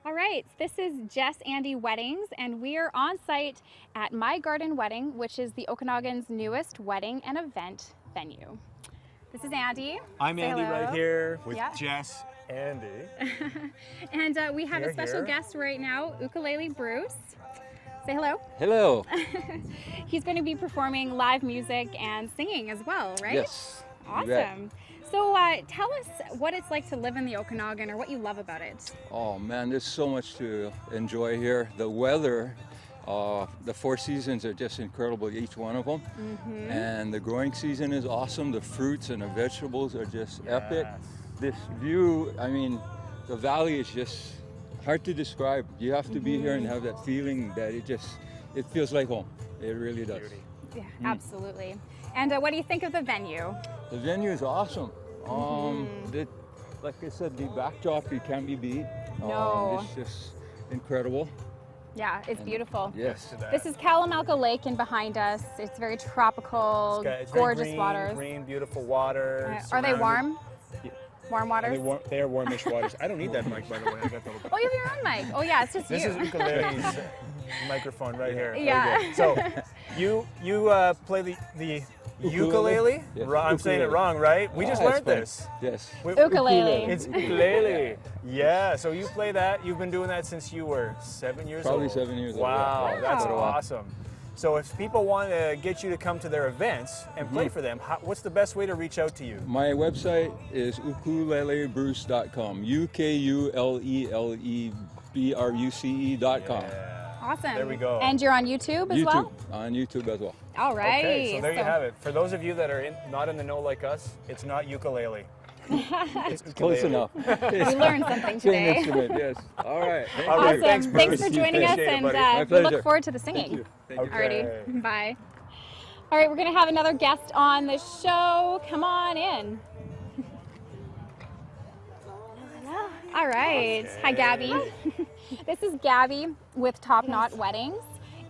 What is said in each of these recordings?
All right, this is JessAndy Weddings, and we are on site at My Garden Wedding, which is the Okanagan's newest wedding and event venue. This is Andy. I'm Say Andy hello. right here with Yeah. JessAndy. And we have a Here, special here. guest right now, Ukulele Bruce. Say hello. Hello. He's going to be performing live music and singing as well, right? Yes. you bet. Awesome. So tell us what it's like to live in the Okanagan or what you love about it. Oh man, there's so much to enjoy here. The weather, the 4 seasons are just incredible, each one of them. And the growing season is awesome. The fruits and the vegetables are just epic. This view, I mean, the valley is just hard to describe. You have to be here and have that feeling that it feels like home. It really does. Beauty. Yeah, absolutely. And what do you think of the venue? The venue is awesome. Like I said, the backdrop, it can't be beat. No. It's just incredible. Yeah, it's beautiful. Yes. This is Kalamalka Lake in behind us. It's very tropical, It's very gorgeous green, waters. green, beautiful water. Are they surrounded- warm? Yeah. Warm waters? They are warmish waters. I don't need that mic, by the way. I got the Oh, you have your own mic. Oh yeah, it's just This you. is ukulele's microphone right here. There we Yeah. go. So you play the ukulele? Yes, I'm saying it ukulele. wrong, right? We just Ah, it's learned fine. this. Yes. Ukulele. It's ukulele. Yeah. So you play that. You've been doing that since you were 7 years Probably old. 7 years old, Wow, yeah. that's Wow. awesome. So if people want to get you to come to their events and play for them, what's the best way to reach out to you? My website is ukulelebruce.com. ukulelebruce.com. Awesome. There we go. And you're on YouTube as YouTube. well? On YouTube as well. All right. Okay, so there you have it. For those of you that are not in the know like us, it's not ukulele. It's Close ukulele. enough. We learned something Same today. instrument, yes. All right. Thank All you. right, Awesome. thanks, Thanks Bruce. for joining us, Appreciate it, and buddy. My we pleasure. look forward to the Thank singing. you. Thank you. Okay. Alrighty. Bye. All right, we're going to have another guest on the show. Come on in. All right. Hi, Gabby. This is Gabby with Top Knot Weddings.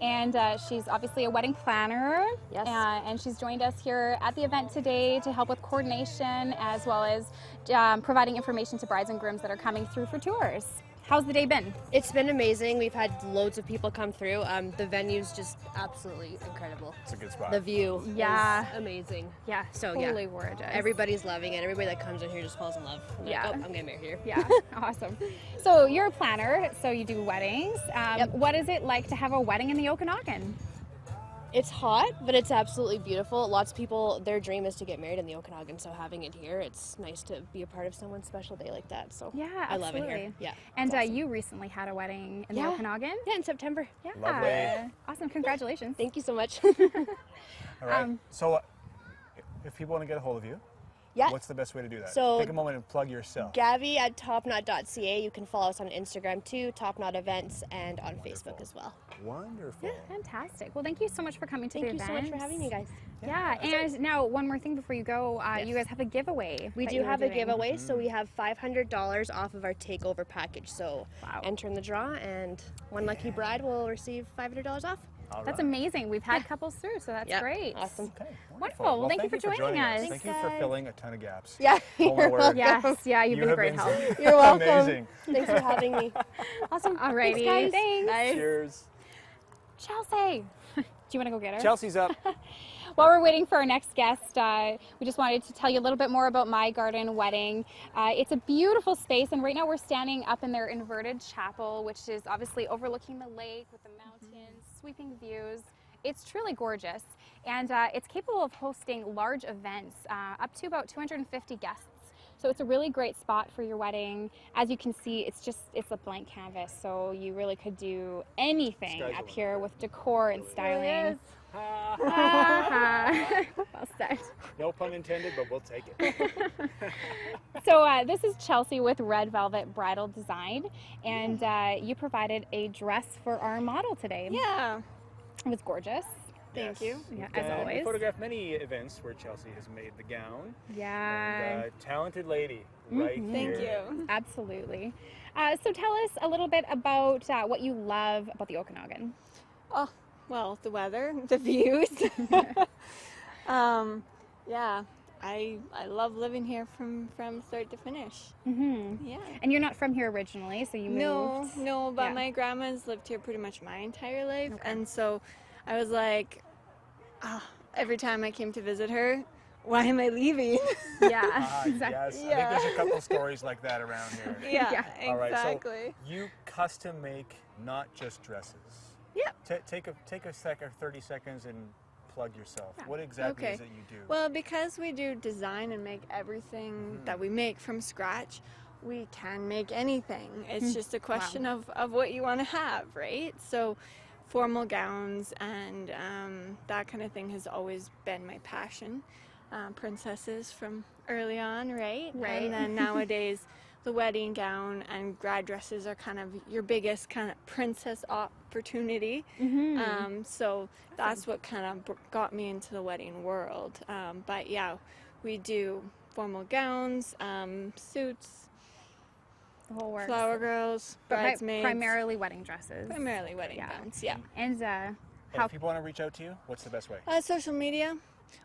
And she's obviously a wedding planner. Yes. And she's joined us here at the event today to help with coordination as well as providing information to brides and grooms that are coming through for tours. How's the day been? It's been amazing. We've had loads of people come through. The venue's just absolutely incredible. It's a good spot. The view Yeah. is amazing. Yeah, So, totally yeah. gorgeous. Everybody's loving it. Everybody that comes in here just falls in love. They're Yeah. Like, oh, I'm getting married here. Yeah, awesome. So you're a planner, so you do weddings. Yep. What is it like to have a wedding in the Okanagan? It's hot, but it's absolutely beautiful. Lots of people, their dream is to get married in the Okanagan, so having it here, it's nice to be a part of someone's special day like that. So Yeah, I love it absolutely. here. Yeah. And it's awesome. you recently had a wedding in the Yeah. Okanagan? Yeah, in September. Yeah. Lovely. Awesome, congratulations. Thank you so much. All right. Um, So if people want to get a hold of you, Yeah. what's the best way to do that? So- Take a moment and plug yourself. Gabby at topknot.ca. You can follow us on Instagram too, Top Knot Events, and on Facebook as well. Wonderful. Fantastic. Well, thank you so much for coming to Thank the you so event. much for having me, guys. Yeah, and now one more thing before you go. You guys have a giveaway. We that do you were have a doing. giveaway, so we have $500 off of our takeover package. So Wow. enter in the draw, and one lucky bride will receive $500 off. All That's right. amazing. We've had couples through, so that's Yeah, great. awesome. Okay, Wonderful. wonderful. Well, thank you for joining us. Thank you Thanks, for guys. filling a ton of gaps. Yeah, Oh, my you're word. welcome. Yes, yeah, you've You been a have great been help. You're welcome. Amazing. Thanks for having me. Awesome. Alrighty. Thanks, guys. Thanks. Bye. Cheers. Chelsea. Do you want to go get her? Chelsea's up. While we're waiting for our next guest, we just wanted to tell you a little bit more about My Garden Wedding. It's a beautiful space, and right now we're standing up in their inverted chapel, which is obviously overlooking the lake with the mountains, sweeping views. It's truly gorgeous, and it's capable of hosting large events, up to about 250 guests. So it's a really great spot for your wedding. As you can see, it's a blank canvas, so you really could do anything Sky's the up limit. here with decor and styling. Ah, Well said. no pun intended, but we'll take it. So this is Chelsea with Red Velvet Bridal Design, and you provided a dress for our model today. Yeah. It was gorgeous. Thank Yes. you. Yeah, We've as done- always. We photographed many events where Chelsea has made the gown. Yeah, And, talented lady, right Mhm. Thank here. you. absolutely. So tell us a little bit about what you love about the Okanagan. Oh, well, the weather, the views. Yeah, I love living here from start to finish. Mm-hmm. Yeah. And you're not from here originally, so you moved. No, but Yeah. my grandma's lived here pretty much my entire life, Okay. and so I was like, every time I came to visit her, why am I leaving? Yeah, exactly. Yes, I Yeah. think there's a couple stories like that around here. Yeah, All right, exactly. so you custom make not just dresses. Yeah. Take a second, 30 seconds, and plug yourself. Yeah. What exactly Okay. is it you do? Well, because we do design and make everything that we make from scratch, we can make anything. It's just a question of what you want to have, right? So formal gowns and that kind of thing has always been my passion. Princesses from early on, right? Right. And then nowadays, the wedding gown and grad dresses are kind of your biggest kind of princess opportunity. So that's what kind of got me into the wedding world. But yeah, we do formal gowns, suits, The whole works. flower girls, But bridesmaids. primarily wedding dresses. Primarily wedding Yeah. gowns, yeah. And And how if people want to reach out to you, what's the best way? Social media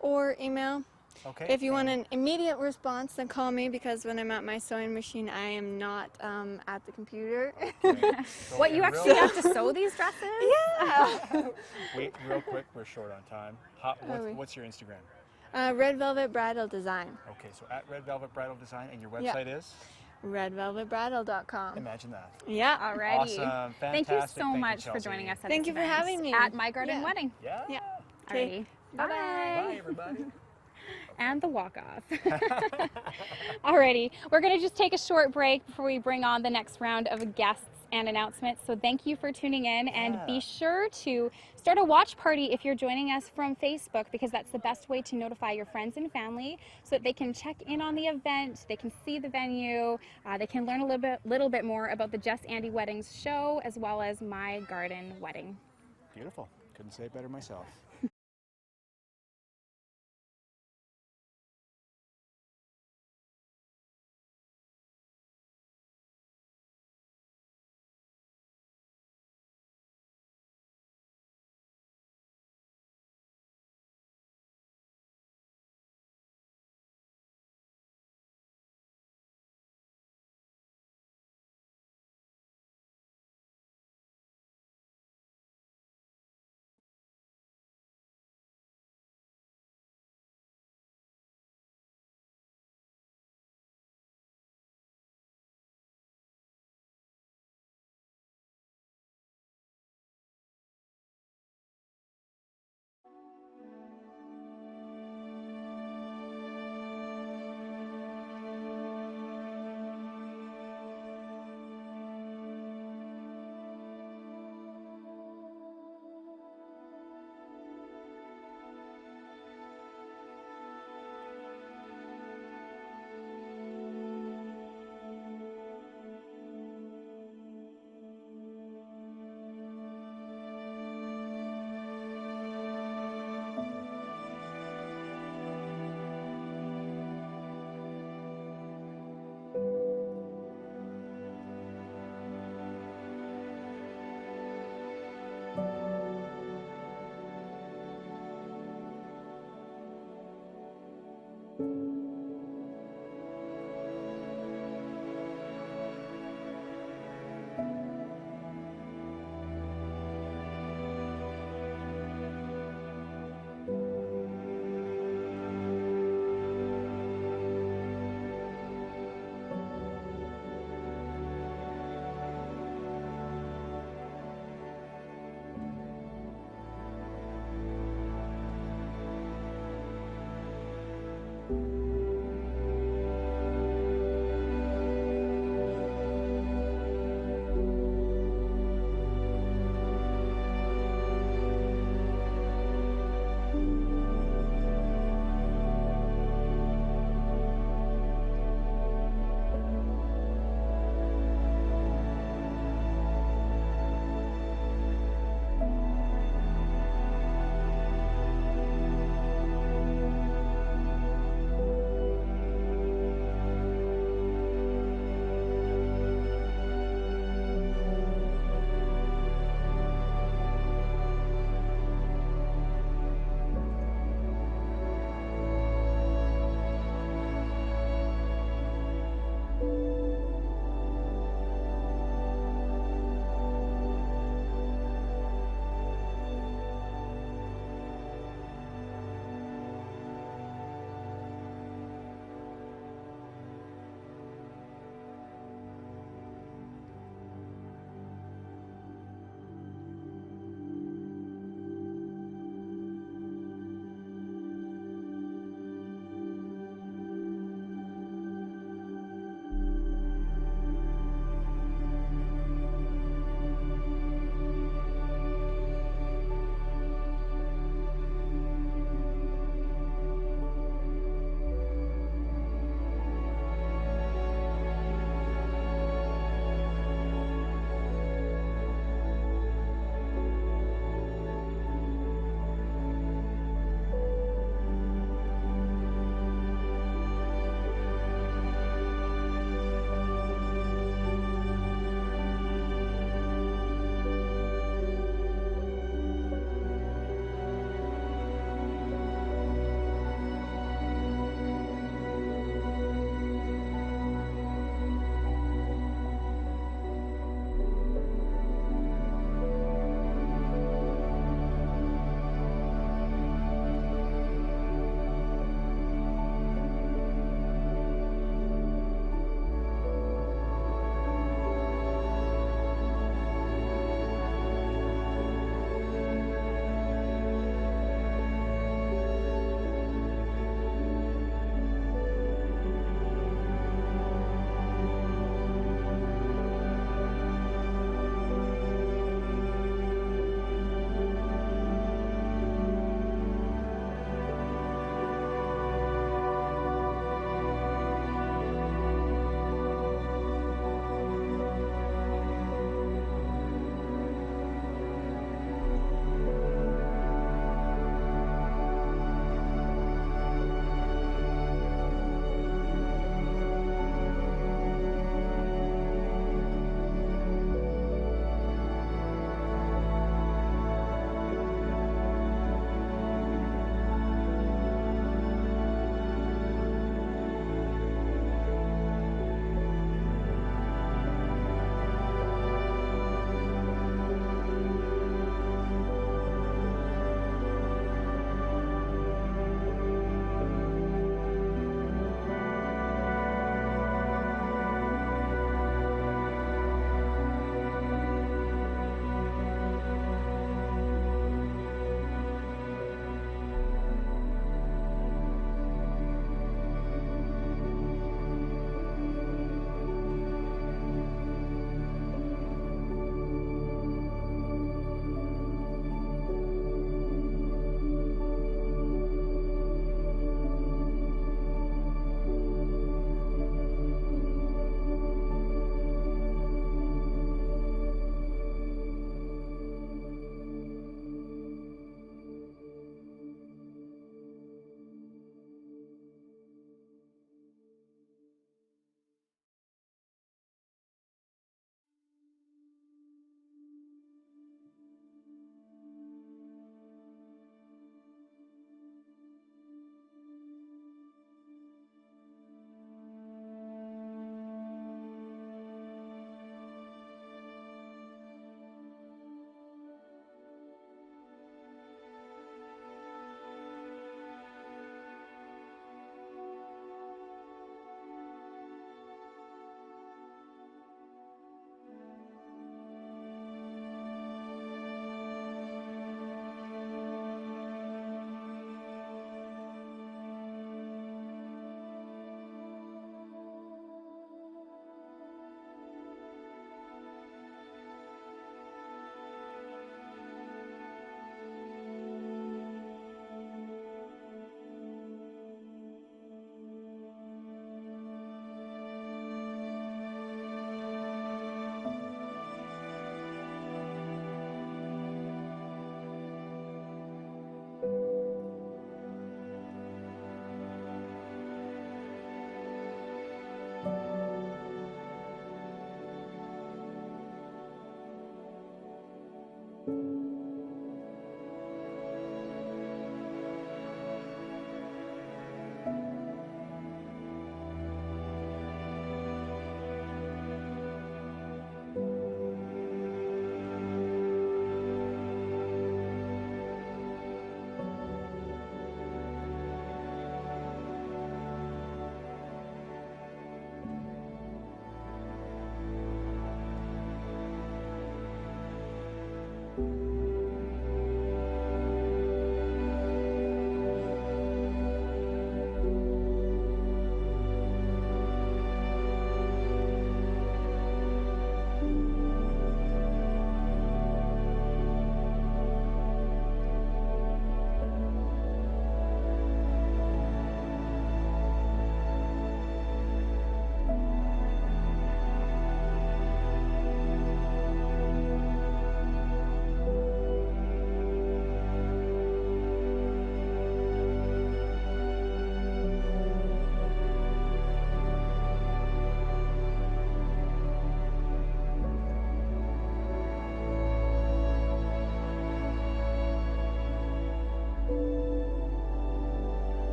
or email. Okay. If you want an immediate response, then call me, because when I'm at my sewing machine, I am not at the computer. what you actually have to sew these dresses? Yeah. Wait, real quick, we're short on time. What's your Instagram? Red Velvet Bridal Design. Okay, so at Red Velvet Bridal Design, and your Yeah. website is? redvelvetbridal.com. Imagine that. Yeah. Alrighty. Awesome, Thank you fantastic. so Thank you, much for Chelsea. joining us at Thank this you for event having me. at My Garden Yeah. Wedding. Yeah. Yeah. Alrighty. Bye-bye. Bye, everybody. And the walk-off. Alrighty, we're going to just take a short break before we bring on the next round of guests and announcements. So thank you for tuning in, and Yeah. be sure to start a watch party if you're joining us from Facebook, because that's the best way to notify your friends and family so that they can check in on the event, they can see the venue, they can learn a little bit more about the JessAndy Weddings show, as well as My Garden Wedding. Beautiful. Couldn't say it better myself.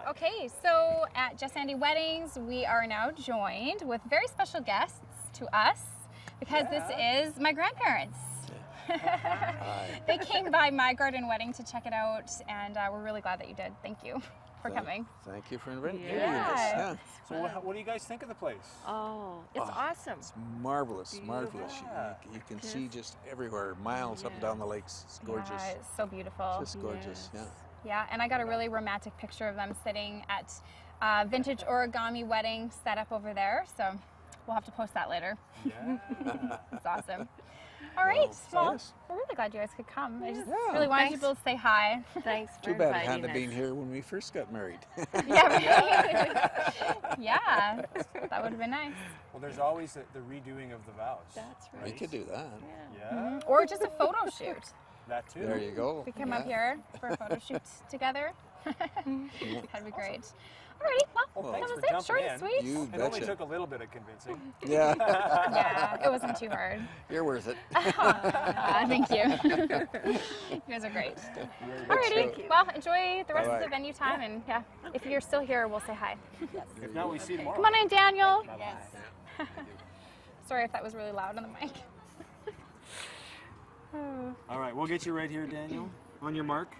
Okay, so at JessAndy Weddings, we are now joined with very special guests to us because this is my grandparents. They came by my garden wedding to check it out, and we're really glad that you did. Thank you for coming. Thank you for inviting us. Yeah. Yeah. So what do you guys think of the place? Oh, it's awesome. It's marvelous, marvelous. Yeah. You can see just everywhere, miles up and down the lakes. It's gorgeous. Yeah, it's so beautiful. Just gorgeous, yeah. Yeah, and I got a really romantic picture of them sitting at vintage origami wedding set up over there, so we'll have to post that later. Yeah. It's awesome. All right, well, yes. we're really glad you guys could come. I just Yeah. really wanted Thanks. people to say hi. Thanks for Too bad it inviting hadn't us. been here when we first got married. Yeah, right? Yeah, that would have been nice. Well, there's always the redoing of the vows. That's right. We could do that. Yeah, Or just a photo shoot. that too. There you go. We come Yeah. up here for a photo shoot together. That'd be great. Alrighty, well, thanks that for was it. jumping Short in. and sweet. You It only betcha. took a little bit of convincing. Yeah, Yeah, it wasn't too hard. you're worth it. Thank you. You guys are great. Alrighty, well, enjoy the rest of Bye-bye. the venue time, and yeah, if you're still here, we'll say hi. If not, we see you tomorrow. Come on in, Daniel. Bye-bye. Sorry if that was really loud on the mic. All right, we'll get you right here, Daniel. On your mark.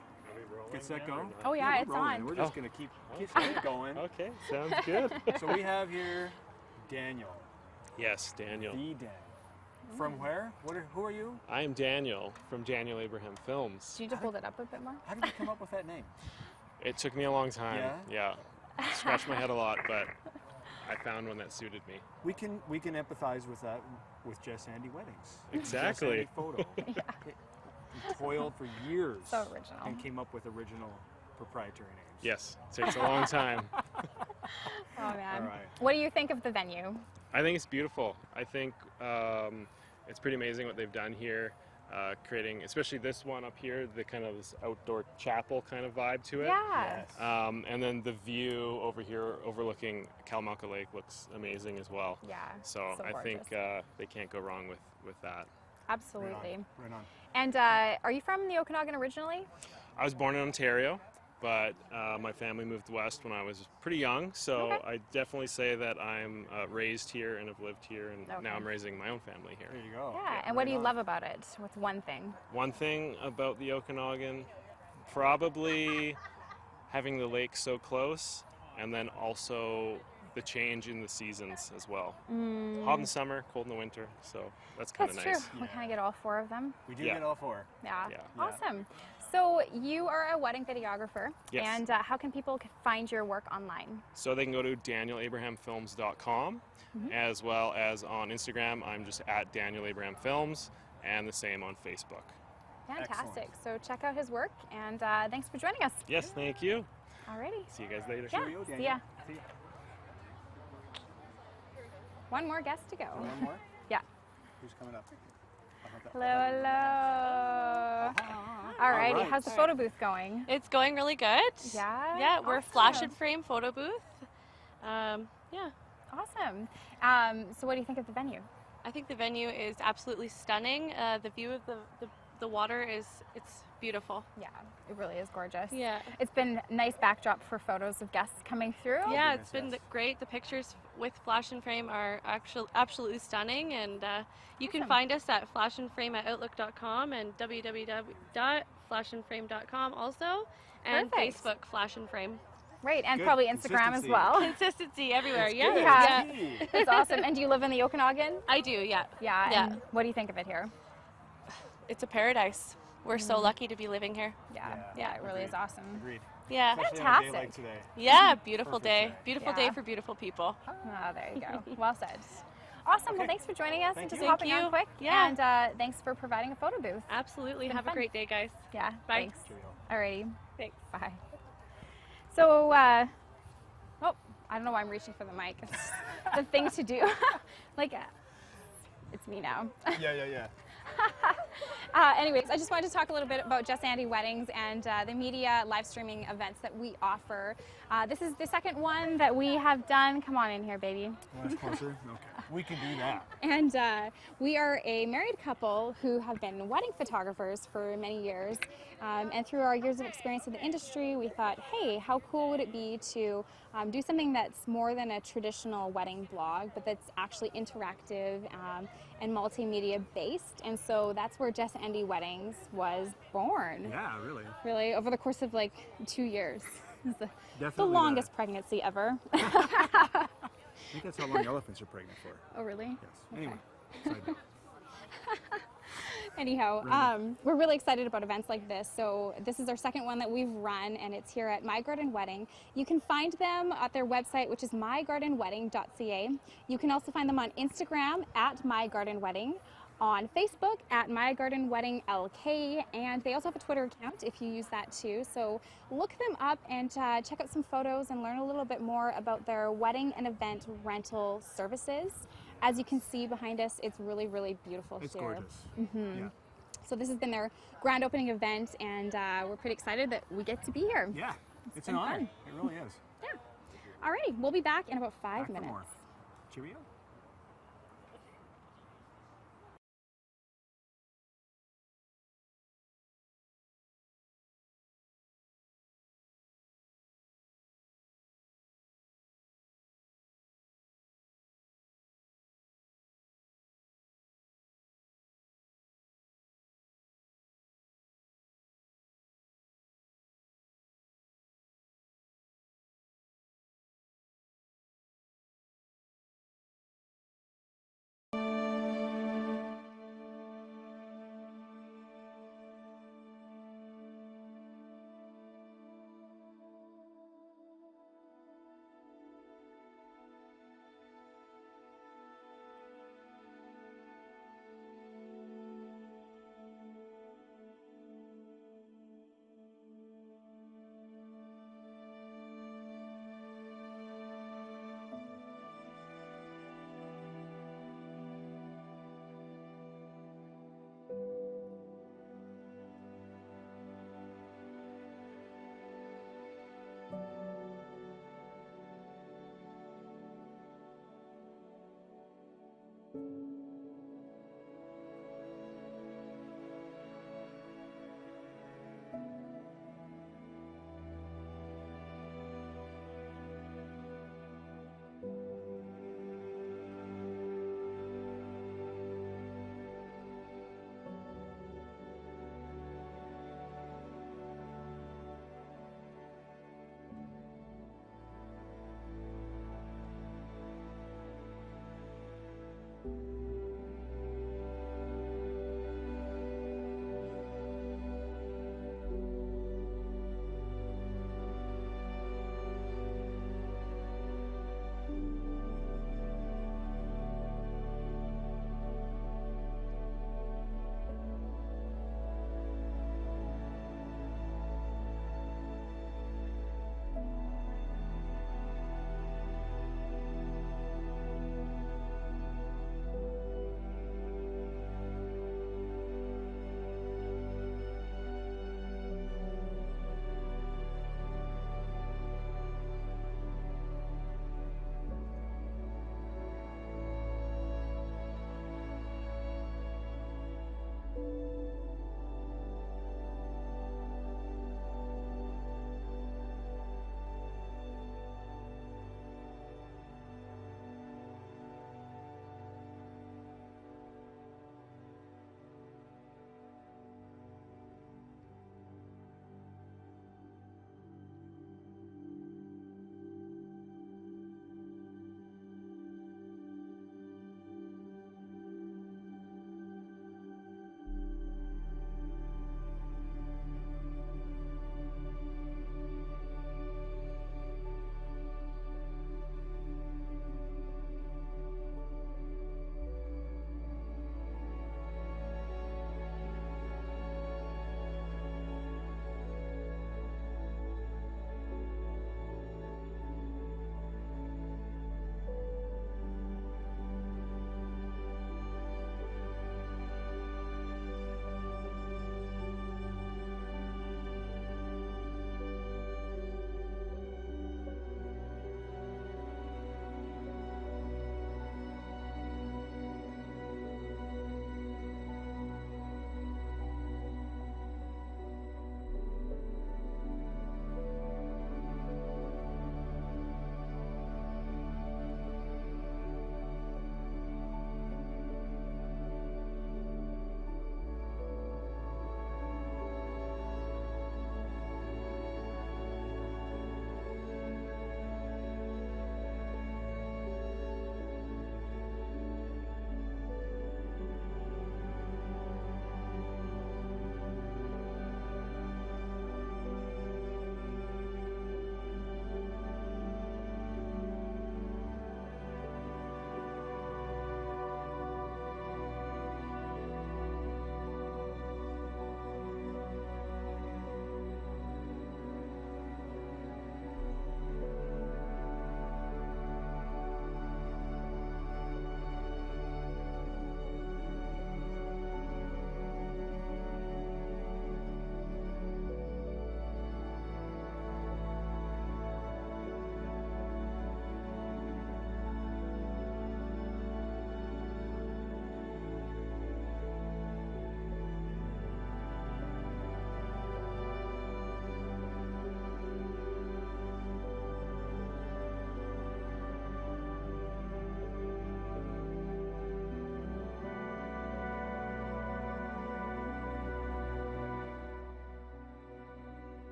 Get set, go. Oh yeah, we're it's rolling. on. We're just gonna keep it going. Okay, sounds good. So we have here Daniel, Yes, Daniel. the Daniel. From where? Who are you? I am Daniel from Daniel Abraham Films. Do you need to hold it up a bit more? How did you come up with that name? It took me a long time. Yeah? Scratched my head a lot, but I found one that suited me. We can empathize with that with JessAndy Weddings. Exactly. JessAndy Photo. We toiled for years So original. and came up with original proprietary names. Yes, it takes a long time. Oh man. All right. What do you think of the venue? I think it's beautiful. I think it's pretty amazing what they've done here, creating, especially this one up here, the kind of this outdoor chapel kind of vibe to it. Yeah. Yes. And then the view over here overlooking Kalamalka Lake looks amazing as well. Yeah. So I think gorgeous. they can't go wrong with that. Absolutely. Right on. And are you from the Okanagan originally? I was born in Ontario, but my family moved west when I was pretty young, so Okay. I definitely say that I'm raised here and have lived here, and Okay. now I'm raising my own family here. There you go. Yeah. And what do you love about it? What's one thing? One thing about the Okanagan, probably having the lake so close, and then also the change in the seasons as well. Hot in the summer, cold in the winter, so that's kind of That's nice. true. We kind of get all four of them. We do Yeah. get all four. Yeah. Yeah. Awesome. So you are a wedding videographer. Yes. And how can people find your work online? So they can go to danielabrahamfilms.com, as well as on Instagram, I'm just at Daniel Abraham Films, and the same on Facebook. Fantastic. So check out his work, and thanks for joining us. Yes, thank you. Alrighty. See you guys later. Yeah. Cheerio, See Daniel. ya. See ya. One more guest to go. One more? Yeah. Who's coming up? Hello, hello. Alrighty. right. How's the photo booth going? It's going really good. Yeah. Yeah, we're flash Awesome. and frame photo booth. Yeah, Awesome. So what do you think of the venue? I think the venue is absolutely stunning. The view of the water it's beautiful. Yeah, it really is gorgeous. Yeah. It's been a nice backdrop for photos of guests coming through. Yeah, goodness, it's been yes. great. The pictures with flash and frame are absolutely stunning, and you can Awesome. find us at flashandframe@outlook.com and www.flashandframe.com also, and Perfect. Facebook Flash and Frame. Right, and Good probably Instagram as consistency. well. Consistency everywhere. That's Yeah. good. Yeah. Gee. That's awesome. And do you live in the Okanagan? I do. Yeah. Yeah. Yeah. And what do you think of it here? It's a paradise. We're so lucky to be living here. Yeah. Yeah, It really is awesome. Agreed. Yeah. Especially on a day Fantastic. like today. Yeah, beautiful Perfect day. day. Beautiful Yeah. day for beautiful people. Oh, there you go. Well said. Awesome. Well, thanks for joining us Thank and just you. hopping Thank on you. quick. Yeah. And thanks for providing a photo booth. Absolutely. been Have fun. a great day, guys. Yeah. Bye. Thanks. Cheerio. Alrighty. Thanks. Bye. So, oh, I don't know why I'm reaching for the mic. It's the thing to do. Like, it's me now. Yeah. Anyways, I just wanted to talk a little bit about JessAndy Weddings and the media live streaming events that we offer. This is the second one that we have done. Come on in here, baby. Want us closer? Okay. We can do that. And we are a married couple who have been wedding photographers for many years. And through our years of experience in the industry, we thought, hey, how cool would it be to do something that's more than a traditional wedding blog, but that's actually interactive and multimedia based. And so that's where JessAndy Weddings was born. Yeah, really. Really, over the course of like 2 years. It's the Definitely longest pregnancy ever. I think that's how long elephants are pregnant for. Oh, really? Yes. Anyway. Side note. Anyhow, we're really excited about events like this. So this is our second one that we've run, and it's here at My Garden Wedding. You can find them at their website, which is mygardenwedding.ca. You can also find them on Instagram at mygardenwedding, on Facebook at mygardenweddinglk, and they also have a Twitter account if you use that too. So look them up and check out some photos and learn a little bit more about their wedding and event rental services. As you can see behind us, it's really, really beautiful It's here. gorgeous. Yeah. So this has been their grand opening event, and we're pretty excited that we get to be here. Yeah. It's an been honor. fun. It really is. Alrighty, we'll be back in about 5 Back for minutes. more. Cheerio.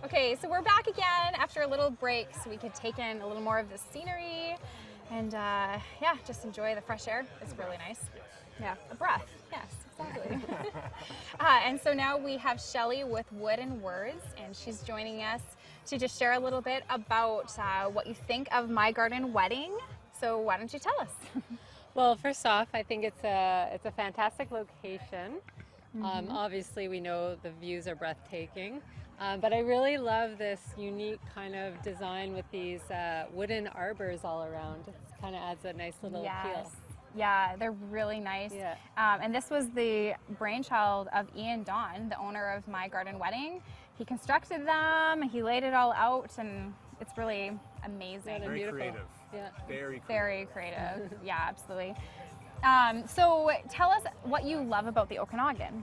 Okay, so we're back again after a little break so we could take in a little more of the scenery and yeah, just enjoy the fresh air. It's really nice. Yeah, a breath. Yes, exactly. And so now we have Shelly with Wood and Words, and she's joining us to just share a little bit about what you think of My Garden Wedding. So why don't you tell us? Well, first off, I think it's a fantastic location. Obviously, we know the views are breathtaking, but I really love this unique kind of design with these wooden arbors all around. It kind of adds a nice little appeal. Yeah, they're really nice. Yeah. And this was the brainchild of Ian Don, the owner of My Garden Wedding. He constructed them, he laid it all out, and it's really amazing. Very creative. Yeah. Very creative. Yeah, absolutely. So tell us what you love about the Okanagan.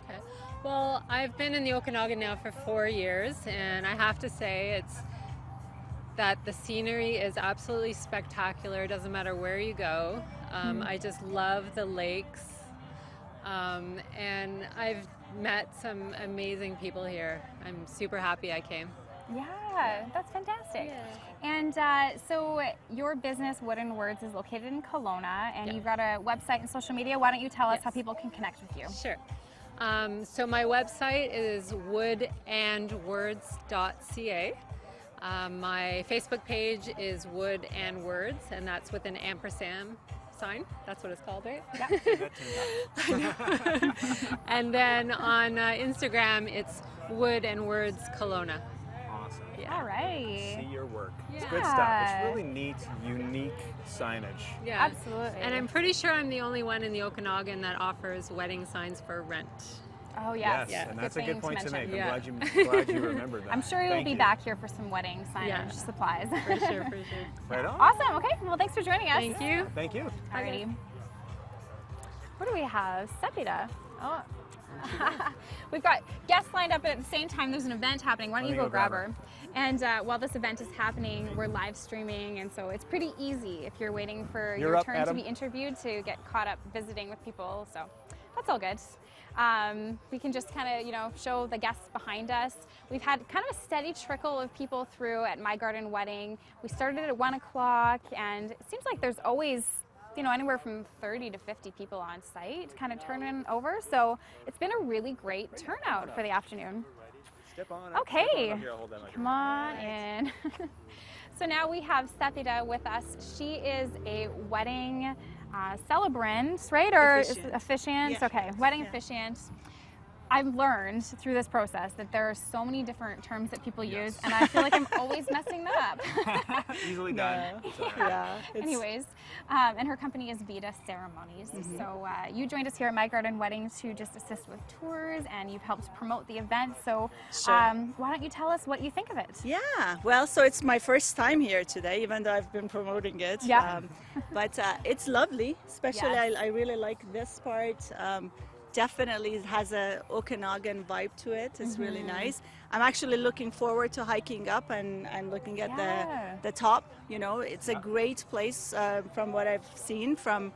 Okay. Well, I've been in the Okanagan now for 4 years, and I have to say that the scenery is absolutely spectacular. It doesn't matter where you go. I just love the lakes, and I've met some amazing people here. I'm super happy I came. Yeah, that's fantastic. Yeah. And so your business, Wood and Words, is located in Kelowna, and you've got a website and social media. Why don't you tell us how people can connect with you? Sure. So my website is woodandwords.ca. My Facebook page is Wood and Words, and that's with an ampersand sign. That's what it's called, right? Yeah. And then on Instagram, it's Wood and Words Kelowna. Awesome. Yeah. All right. See your work. It's Yeah. good stuff. It's really neat, unique signage. Yeah. Absolutely. And I'm pretty sure I'm the only one in the Okanagan that offers wedding signs for rent. Oh, yes. Yes, and that's a thing good point to make. mention. I'm glad you remembered that. I'm sure you'll Thank be you. back here for some wedding signage supplies. For sure. Right on. Awesome. Okay. Well, thanks for joining us. Thank you. Thank you. Alrighty. What do we have? Sepida. Oh. We've got guests lined up at the same time. There's an event happening. Why don't you go grab her? And while this event is happening, we're live streaming, and so it's pretty easy if you're waiting for You're your up, turn Adam. to be interviewed to get caught up visiting with people. So that's all good. We can just kind of, show the guests behind us. We've had kind of a steady trickle of people through at My Garden Wedding. We started at 1 o'clock, and it seems like there's always anywhere from 30 to 50 people on site kind of turning over. So it's been a really great turnout for the afternoon. Step on. Okay. Step on up here, I'll hold that Come on in. So now we have Sepida with us. She is a wedding celebrant, right? Or officiant? Yeah. Okay, wedding officiant. I've learned through this process that there are so many different terms that people use, and I feel like I'm always messing them up. Easily done. Anyways, and her company is Vita Ceremonies. So you joined us here at My Garden Wedding to just assist with tours, and you've helped promote the event. So why don't you tell us what you think of it? Yeah, well, so it's my first time here today, even though I've been promoting it. Yeah. But it's lovely, especially Yes. I really like this part. Definitely has a Okanagan vibe to it. It's really nice. I'm actually looking forward to hiking up and looking at the top. It's a great place from what I've seen from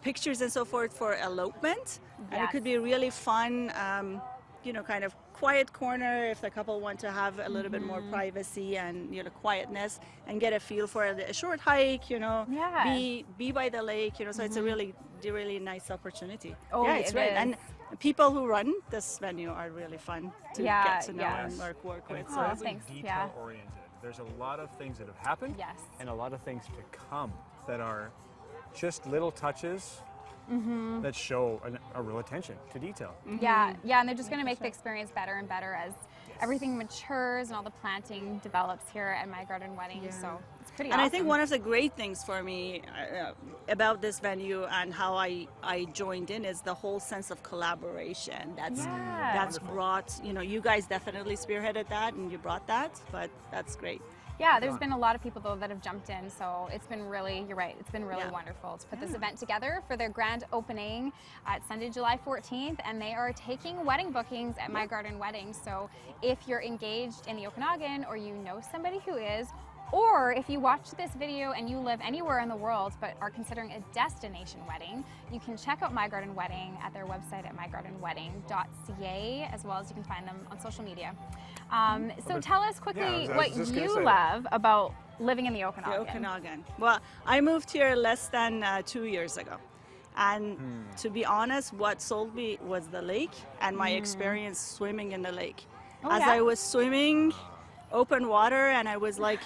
pictures and so forth for elopement. And it could be really fun, kind of quiet corner if the couple want to have a little bit more privacy and quietness and get a feel for a short hike. Be by the lake. So it's a really nice opportunity. Oh, yeah, it's it great. is. And people who run this venue are really fun to get to know and work with. Oh, thanks. Detail oriented. There's a lot of things that have happened and a lot of things to come that are just little touches that show a real attention to detail. Yeah, and they're just going to make the experience better and better as everything matures and all the planting develops here at My Garden Wedding. So it's pretty awesome. And I think one of the great things for me about this venue and how I joined in is the whole sense of collaboration. That's brought, you guys definitely spearheaded that and you brought that, but that's great. Yeah, there's been a lot of people though that have jumped in, so it's been really, you're right, it's been really wonderful to put this event together for their grand opening at Sunday, July 14th, and they are taking wedding bookings at My Garden Wedding. So if you're engaged in the Okanagan or you know somebody who is, Or if you watch this video and you live anywhere in the world but are considering a destination wedding, you can check out My Garden Wedding at their website at mygardenwedding.ca, as well as you can find them on social media. So tell us quickly what you love about living in the Okanagan. The Okanagan. Well, I moved here less than 2 years ago. And to be honest, what sold me was the lake and my experience swimming in the lake. I was swimming, open water, and I was like,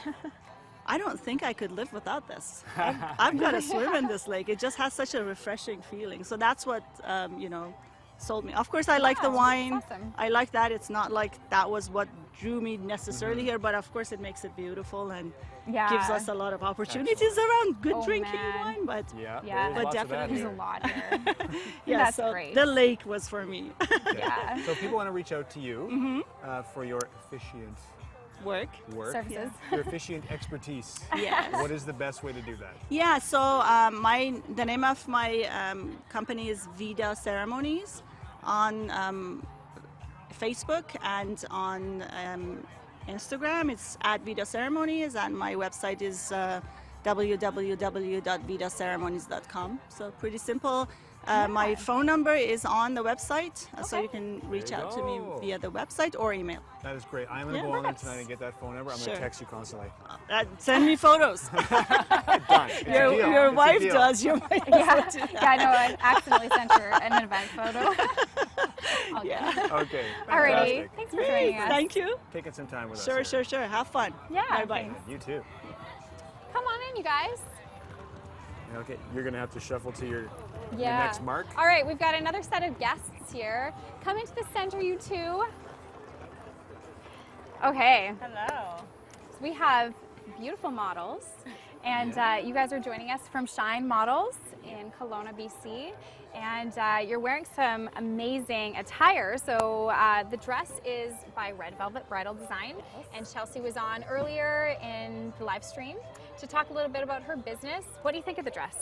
I don't think I could live without this. I've got to swim in this lake. It just has such a refreshing feeling. So that's what, sold me. Of course, I like the wine. Awesome. I like that. It's not like that was what drew me necessarily here, but of course it makes it beautiful and gives us a lot of opportunities around good drinking wine. But but definitely there's a lot here. That's so great. the lake was for me. So if people want to reach out to you for your officiant work services, your officiant expertise. Yes. What is the best way to do that? Yeah. So the name of my company is Vida Ceremonies on Facebook and on Instagram. It's at Vida Ceremonies, and my website is www.vidaceremonies.com. So pretty simple. My phone number is on the website, so you can reach out to me via the website or email. That is great. I'm going to go on there tonight and get that phone number. I'm going to text you constantly. Send me photos. Done. Your wife does. You might I know. I accidentally sent her an event photo. Okay. Alrighty. Thanks for joining us. Thank you. Taking some time with us. Sure. Have fun. Yeah. Bye-bye. You too. Come on in, you guys. Okay, you're going to have to shuffle to your next mark. All right, we've got another set of guests here. Come into the center, you two. Okay. Hello. So we have beautiful models, and you guys are joining us from Shine Models in Kelowna, BC. And you're wearing some amazing attire. So the dress is by Red Velvet Bridal Design, and Chelsea was on earlier in the live stream to talk a little bit about her business. What do you think of the dress?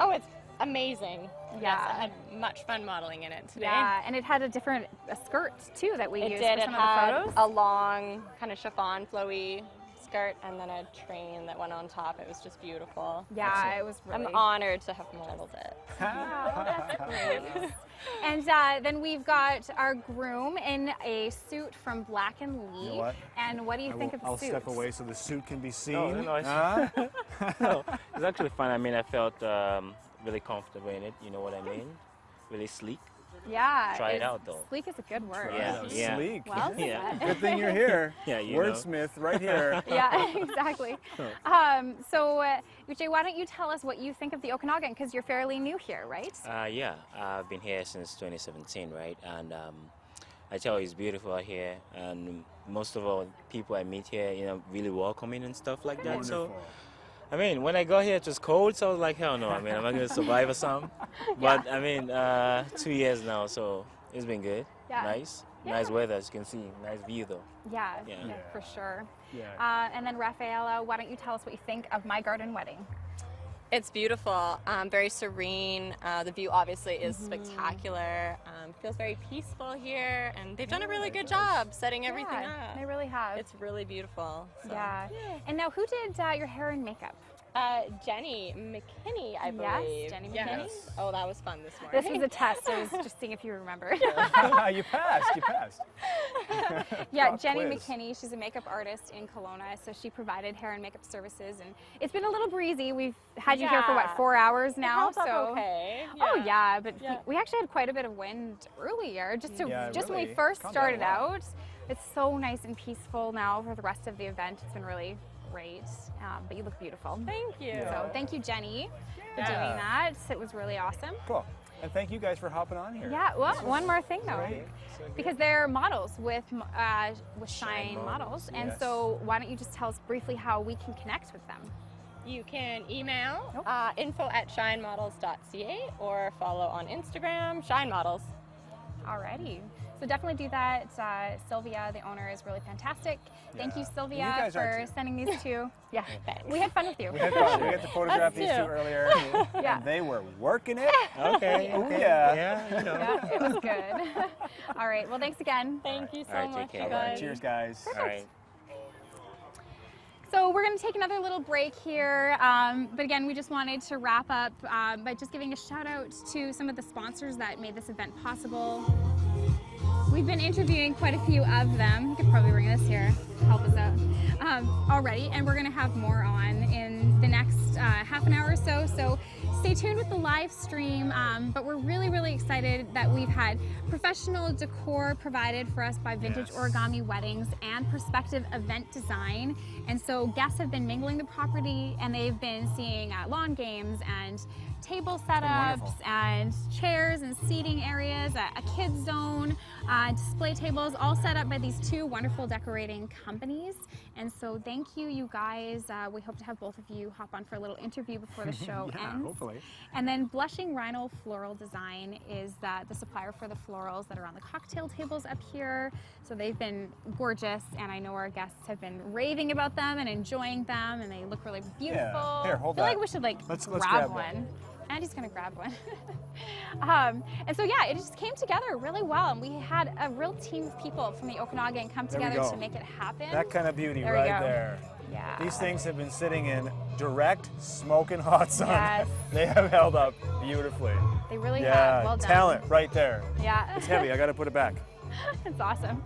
Oh, it's amazing. Yeah. Yes, I had much fun modeling in it today. Yeah, and it had a different skirt too that we used did. for some it of the had photos. a long kind of chiffon flowy skirt and then a train that went on top. It was just beautiful. Yeah, it was really... I'm honored to have modeled it. Wow, that's great. And then we've got our groom in a suit from Black & Lee. You know what? And what do you think of the I'll suit? step away so the suit can be seen. No, it's actually fun. I mean, I felt really comfortable in it. You know what I mean? Really sleek. Yeah. Try it out, though. Sleek is a good word. Yeah. Sleek. Well said. Good thing you're here. Yeah, you Wordsmith right here. Yeah, exactly. So, Uche, why don't you tell us what you think of the Okanagan, because you're fairly new here, right? Yeah, I've been here since 2017, right? And I tell you, it's beautiful out here. And most of all, people I meet here, really welcoming and stuff like that. Wonderful. So, I mean, when I got here, it was cold, so I was like, hell no. I mean, am I going to survive or something? But, I mean, 2 years now, so it's been good. Yeah. Nice. Yeah. Nice weather, as you can see. Nice view, though. Yeah, for sure. Yeah. And then, Rafaela, why don't you tell us what you think of My Garden Wedding? It's beautiful, very serene. The view obviously is spectacular. Feels very peaceful here, and they've done a really good job setting everything up. They really have. It's really beautiful. So. Yeah. And now, who did your hair and makeup? Jenny McKinney, I believe. Yes, Jenny McKinney. Yes. Oh, that was fun this morning. This was a test. I was just seeing if you remember. You passed. Yeah, Pop Jenny quiz. McKinney, she's a makeup artist in Kelowna, so she provided hair and makeup services, and it's been a little breezy. We've had you here for, 4 hours now? It held up okay. Oh yeah, but we actually had quite a bit of wind earlier, just when we first started out. It's so nice and peaceful now for the rest of the event. It's been really great, but you look beautiful. Thank you. So thank you, Jenny, for doing that. It was really awesome. Cool. And thank you guys for hopping on here. Yeah, well, one more thing though, great. because they're models with Shine Models, and so why don't you just tell us briefly how we can connect with them? You can email info@shinemodels.ca or follow on Instagram, Shine Models. Alrighty. So definitely do that. Sylvia, the owner, is really fantastic. Thank you, Sylvia, You guys are for too. sending these two. Yeah, thanks. We had fun with you. We had fun. We got to photograph these two earlier. Yeah. And they were working it. Okay. Oh, Yeah, Yeah, it was good. All right. Well, thanks again. Thank you so All right, much, take care. you guys. Cheers, guys. All right. So we're going to take another little break here, but again, we just wanted to wrap up by just giving a shout out to some of the sponsors that made this event possible. We've been interviewing quite a few of them. You could probably bring this here, help us out already, and we're going to have more on in the next half an hour or so. So stay tuned with the live stream, but we're really excited that we've had professional decor provided for us by Vintage Origami Weddings and Perspective Event Design. And so guests have been mingling the property, and they've been seeing lawn games and table setups and chairs and seating areas, a kids zone, display tables, all set up by these two wonderful decorating companies. And so thank you, you guys. We hope to have both of you hop on for a little interview before the show ends. Hopefully. And then Blushing Rhino Floral Design is the supplier for the florals that are on the cocktail tables up here. So they've been gorgeous, and I know our guests have been raving about them and enjoying them, and they look really beautiful. Yeah. Here, hold I feel that. like we should let's grab one. Andy's gonna grab one. And so yeah, it just came together really well, and we had a real team of people from the Okanagan come together to make it happen. That kind of beauty there right there. Yeah. These things have been sitting in direct smoking hot sun. Yes. They have held up beautifully. They really have. Well done. Talent right there. Yeah. It's heavy. I got to put it back. It's awesome.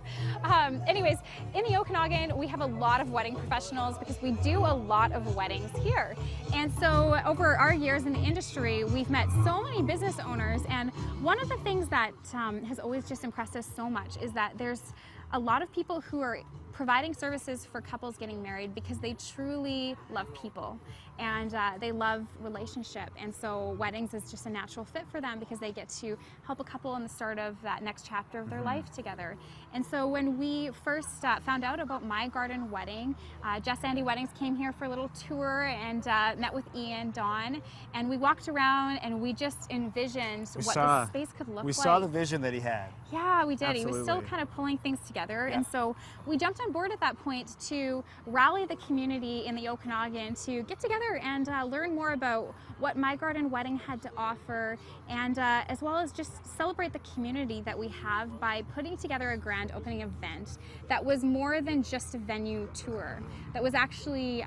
Anyways, in the Okanagan, we have a lot of wedding professionals because we do a lot of weddings here. And so over our years in the industry, we've met so many business owners. And one of the things that has always just impressed us so much is that there's a lot of people who are providing services for couples getting married because they truly love people and they love relationship, and so weddings is just a natural fit for them because they get to help a couple in the start of that next chapter of their life together. And so when we first found out about My Garden Wedding, JessAndy Weddings came here for a little tour and met with Ian, Dawn, and we walked around and we just envisioned what the space could look like. We saw the vision that he had. Yeah, we did. Absolutely. He was still kind of pulling things together, and so we jumped on board at that point to rally the community in the Okanagan to get together and learn more about what My Garden Wedding had to offer, and as well as just celebrate the community that we have by putting together a grand opening event that was more than just a venue tour, that was actually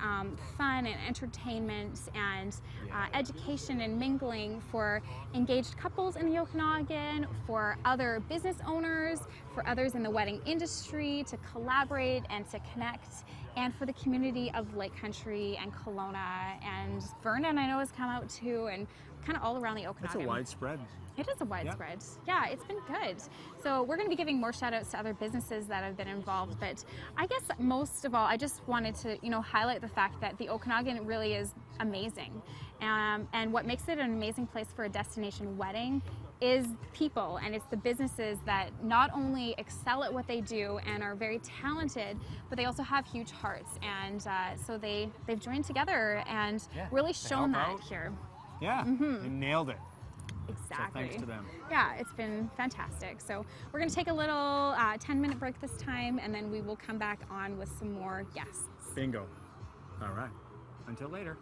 fun and entertainment and education and mingling for engaged couples in the Okanagan, for other business owners, for others in the wedding industry to collaborate and to connect, and for the community of Lake Country and Kelowna, and Vernon I know has come out too, and kind of all around the Okanagan. It's a widespread. It is a widespread. Yeah, it's been good. So we're going to be giving more shout outs to other businesses that have been involved, but I guess most of all, I just wanted to, highlight the fact that the Okanagan really is amazing. And what makes it an amazing place for a destination wedding is people, and it's the businesses that not only excel at what they do and are very talented, but they also have huge hearts, and so they've joined together and really shown that here. Yeah, they nailed it. Exactly. So thanks to them. Yeah, it's been fantastic. So we're going to take a little 10-minute break this time, and then we will come back on with some more guests. Bingo. All right. Until later.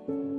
you.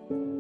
you.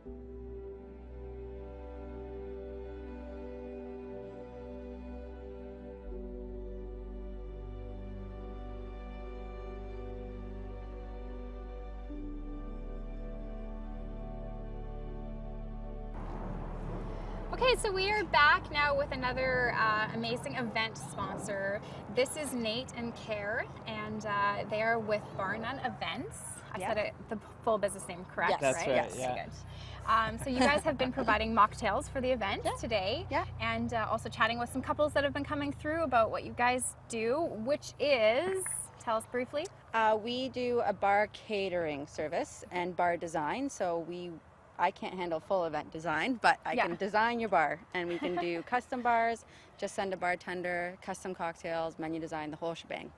Okay, so we are back now with another amazing event sponsor. This is Nate and Care, and they are with Bar None Events. I said it the full business name correct, yes. That's right? Yes, yeah. Good. So you guys have been providing mocktails for the event today, and also chatting with some couples that have been coming through about what you guys do, which is, tell us briefly. We do a bar catering service and bar design, so I can't handle full event design, but I can design your bar, and we can do custom bars, just send a bartender, custom cocktails, menu design, the whole shebang.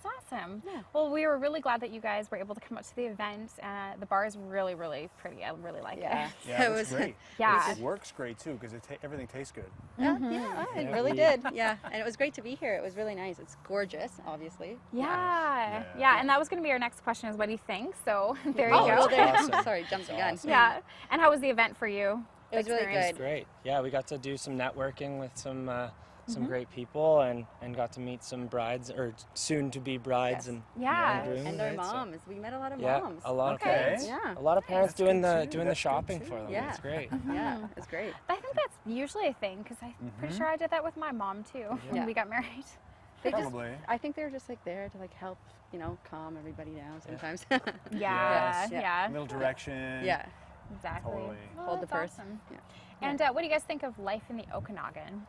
That's awesome. Yeah. Well, we were really glad that you guys were able to come out to the event. The bar is really, really pretty. I really like it. Yeah, it was great. Yeah. It works great too because everything tastes good. It really did. Yeah, and it was great to be here. It was really nice. It's gorgeous, obviously. Yeah. And that was going to be our next question is what do you think? So there you go. Well, awesome. Sorry, jumped the gun. Awesome. Yeah. And how was the event for you? It was really good. It was great. Yeah, we got to do some networking with some great people and got to meet some brides or soon to be brides and grooms, and their moms. So we met a lot of moms. A lot of parents. Yeah. A lot of parents doing the shopping for them. Yeah. It's great. Yeah, it's great. I think that's usually a thing because I'm pretty sure I did that with my mom too when we got married. Probably. I think they're just like there to like help, calm everybody down sometimes. Yeah. A little direction. Yeah. Exactly. Totally. Hold the purse. Awesome. Yeah. And what do you guys think of life in the Okanagan?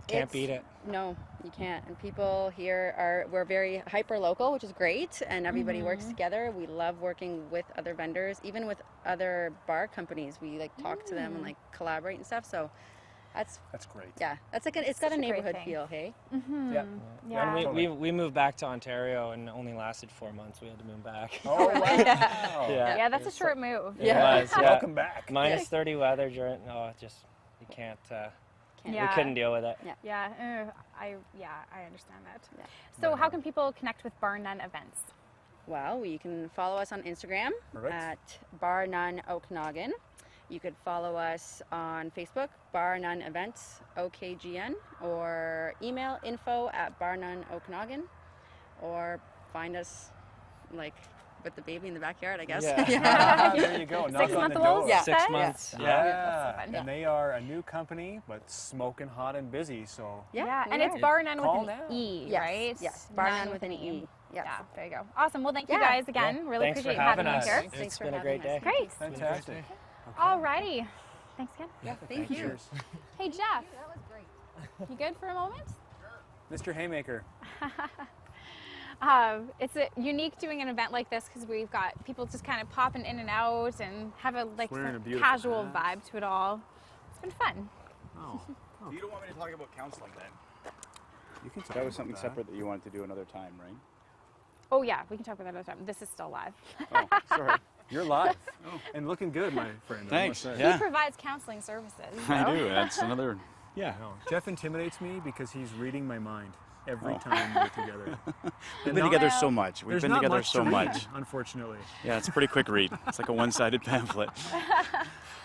Can't beat it. No, you can't. And people here we're very hyper local, which is great, and everybody works together. We love working with other vendors, even with other bar companies. We like talk to them and like collaborate and stuff. So that's great. Yeah, that's like it's got a neighborhood feel, hey? Yeah. And we moved back to Ontario and only lasted 4 months. We had to move back. Oh, wow. Yeah, that's a short move. It was. Yeah. Welcome back. Minus 30 weather during. You can't. We couldn't deal with it. I understand that. Yeah. So how can people connect with Bar None Events? Well, you can follow us on Instagram at Bar None Okanagan. You could follow us on Facebook, Bar None Events, OKGN, or email info@barnoneokanagan, or find us with the baby in the backyard, I guess. Yeah. There you go. Knock on the door. 6 months. Yeah. And they are a new company, but smoking hot and busy. So and it's Bar None with an E, right? Yes, Bar None with an E. Yeah, there you go. Awesome. Well, thank you guys again. Really appreciate having you here. It's been a great day. Great. Fantastic. Okay. Alrighty. Thanks again. Yeah, thank you. Cheers. Hey, Jeff. That was great. You good for a moment? Mr. Haymaker. It's unique doing an event like this because we've got people just kind of popping in and out and have a casual vibe to it all. It's been fun. Oh. You don't want me to talk about counseling then? You can talk that was about something separate that you wanted to do another time, right? Oh yeah, we can talk about that another time. This is still live. Oh, sorry. You're live and looking good, my friend. Thanks. He provides counseling services. I do. That's another. Yeah. No, Jeff intimidates me because he's reading my mind every time we're together. We've been together so much. We've been together so much. Unfortunately. Yeah, it's a pretty quick read. It's like a one-sided pamphlet.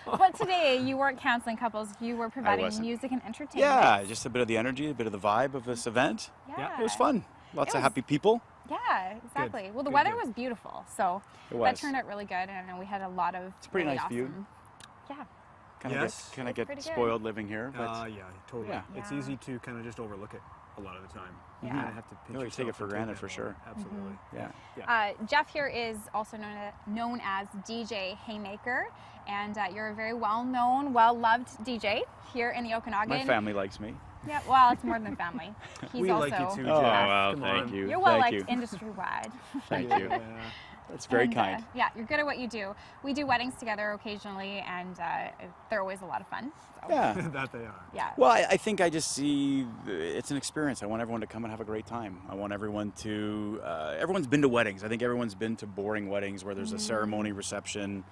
But today you weren't counseling couples. You were providing music and entertainment. Yeah, just a bit of the energy, a bit of the vibe of this event. Yeah. It was fun. Lots of happy people. Yeah, exactly. Good. Well, the weather was beautiful, so that turned out really good, and we had a lot of. It's a pretty nice view. Yeah. Kind of get spoiled living here, but yeah, totally. Yeah. It's easy to kind of just overlook it a lot of the time. Yeah. You kind of have to pinch take it for granted for sure. Absolutely. Yeah. Jeff here is also known as DJ Haymaker, and you're a very well-known, well-loved DJ here in the Okanagan. My family likes me. Yeah, well, it's more than family. He's we also, like you too, Jeff. Oh, well, thank you. You're well-liked industry-wide. Thank you. That's very kind. Yeah, you're good at what you do. We do weddings together occasionally, and they're always a lot of fun. So. Yeah. That they are. Yeah. Well, I think I just see it's an experience. I want everyone to come and have a great time. I want everyone to, everyone's been to weddings. I think everyone's been to boring weddings where there's a ceremony, reception,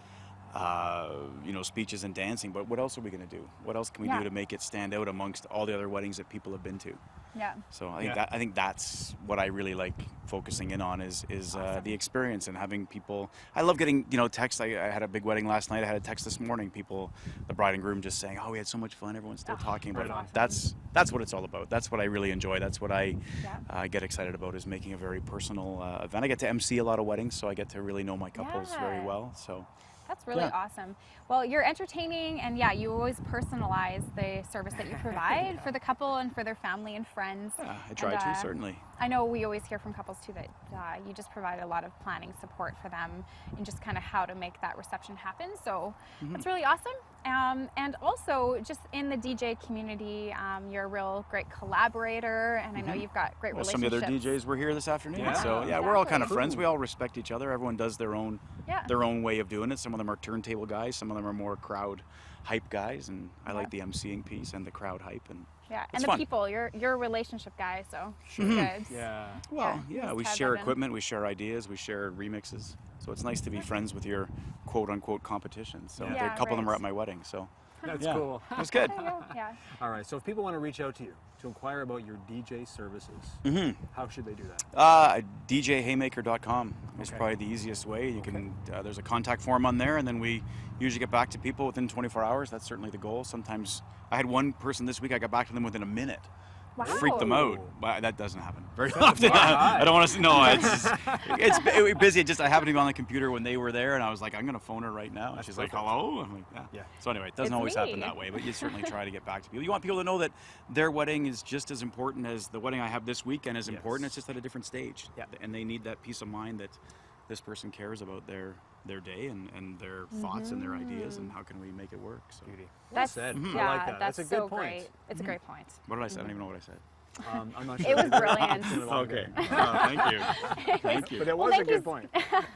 speeches and dancing. But what else are we going to do? What else can we do to make it stand out amongst all the other weddings that people have been to? Yeah. So I think that's what I really like focusing in on is the experience and having people. I love getting texts. I had a big wedding last night. I had a text this morning. People, the bride and groom, just saying, "Oh, we had so much fun. Everyone's still talking about it." Awesome. That's what it's all about. That's what I really enjoy. That's what I get excited about, is making a very personal event. I get to MC a lot of weddings, so I get to really know my couples very well. So. That's really awesome. Well, you're entertaining, and you always personalize the service that you provide for the couple and for their family and friends. Yeah, I try to, certainly. I know we always hear from couples too that you just provide a lot of planning support for them and just kind of how to make that reception happen. So that's really awesome. And also, just in the DJ community, you're a real great collaborator, and I know you've got great relationships. Some of the other DJs were here this afternoon, so we're all kind of friends. We all respect each other. Everyone does their own way of doing it. Some of them are turntable guys, some of them are more crowd hype guys, and I like the emceeing piece and the crowd hype. And and the fun. People, you're a relationship guy, so good. Yeah. Well, we share equipment, we share ideas, we share remixes. So it's nice to be friends with your quote-unquote competition. So a couple of them are at my wedding, so. That's cool. That's good. All right, so if people want to reach out to you to inquire about your DJ services, how should they do that? DJHaymaker.com is probably the easiest way. You can. There's a contact form on there, and then we usually get back to people within 24 hours. That's certainly the goal. Sometimes I had one person this week, I got back to them within a minute. Wow. Freaked them out. But that doesn't happen very often. I don't want to. No, it's busy. I happened to be on the computer when they were there, and I was like, I'm going to phone her right now. And she's like, hello. I'm like, yeah. So anyway, it doesn't always happen that way, but you certainly try to get back to people. You want people to know that their wedding is just as important as the wedding I have this weekend is important. It's just at a different stage. Yeah. And they need that peace of mind that this person cares about their day and their thoughts and their ideas, and how can we make it work. So That's said. I like that. That's a good so point. Great. It's a great point. What did I say? I don't even know what I said. I'm not sure. It was brilliant. Okay. Thank you. Thank you. But it was a good point.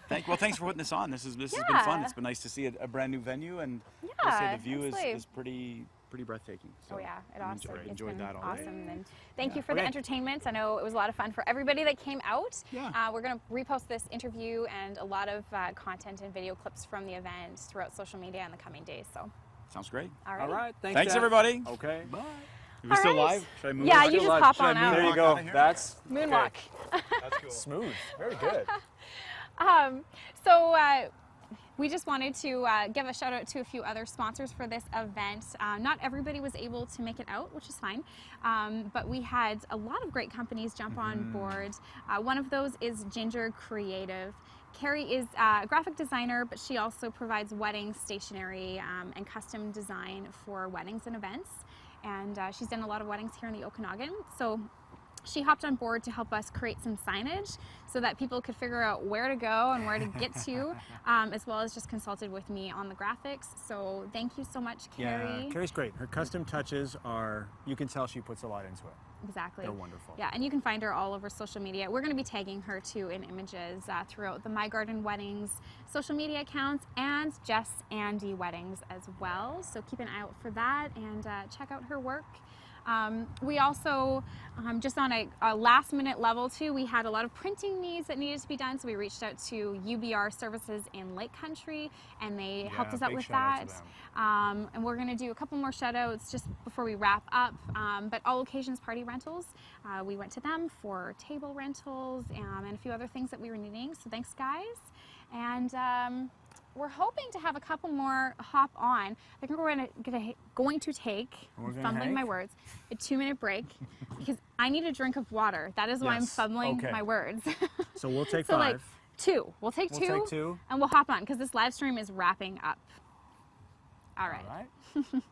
Thanks for putting this on. This has been fun. It's been nice to see a brand new venue, and I'll say the view is pretty breathtaking. So it enjoyed that all day. Awesome. And thank you for the entertainment. I know it was a lot of fun for everybody that came out. We're going to repost this interview and a lot of content and video clips from the event throughout social media in the coming days. So sounds great. All right. Thanks everybody. Okay. Bye. Are we still live? Should I move? Yeah, you just pop on out. There you go. That's moonwalk. That's cool. Smooth. Very good. We just wanted to give a shout out to a few other sponsors for this event. Not everybody was able to make it out, which is fine, but we had a lot of great companies jump on board. One of those is Ginger Creative. Carrie is a graphic designer, but she also provides wedding stationery and custom design for weddings and events. And she's done a lot of weddings here in the Okanagan. So she hopped on board to help us create some signage so that people could figure out where to go and where to get to, as well as just consulted with me on the graphics. So thank you so much, Carrie. Yeah, Carrie's great. Her custom touches are, you can tell she puts a lot into it. Exactly. They're wonderful. Yeah, and you can find her all over social media. We're going to be tagging her too in images throughout the My Garden Weddings social media accounts and JessAndy Weddings as well. So keep an eye out for that and check out her work. We also, just on a last minute level too, we had a lot of printing needs that needed to be done, so we reached out to UBR Services in Lake Country, and they helped us out with that. And we're going to do a couple more shout outs just before we wrap up, but All Occasions Party Rentals, we went to them for table rentals and a few other things that we were needing, so thanks guys. And we're hoping to have a couple more hop on. I think we're going to take, fumbling my words, a 2-minute break because I need a drink of water. That is why I'm fumbling my words. So we'll take so 5. Like 2. We'll take two, and we'll hop on because this live stream is wrapping up. All right. All right.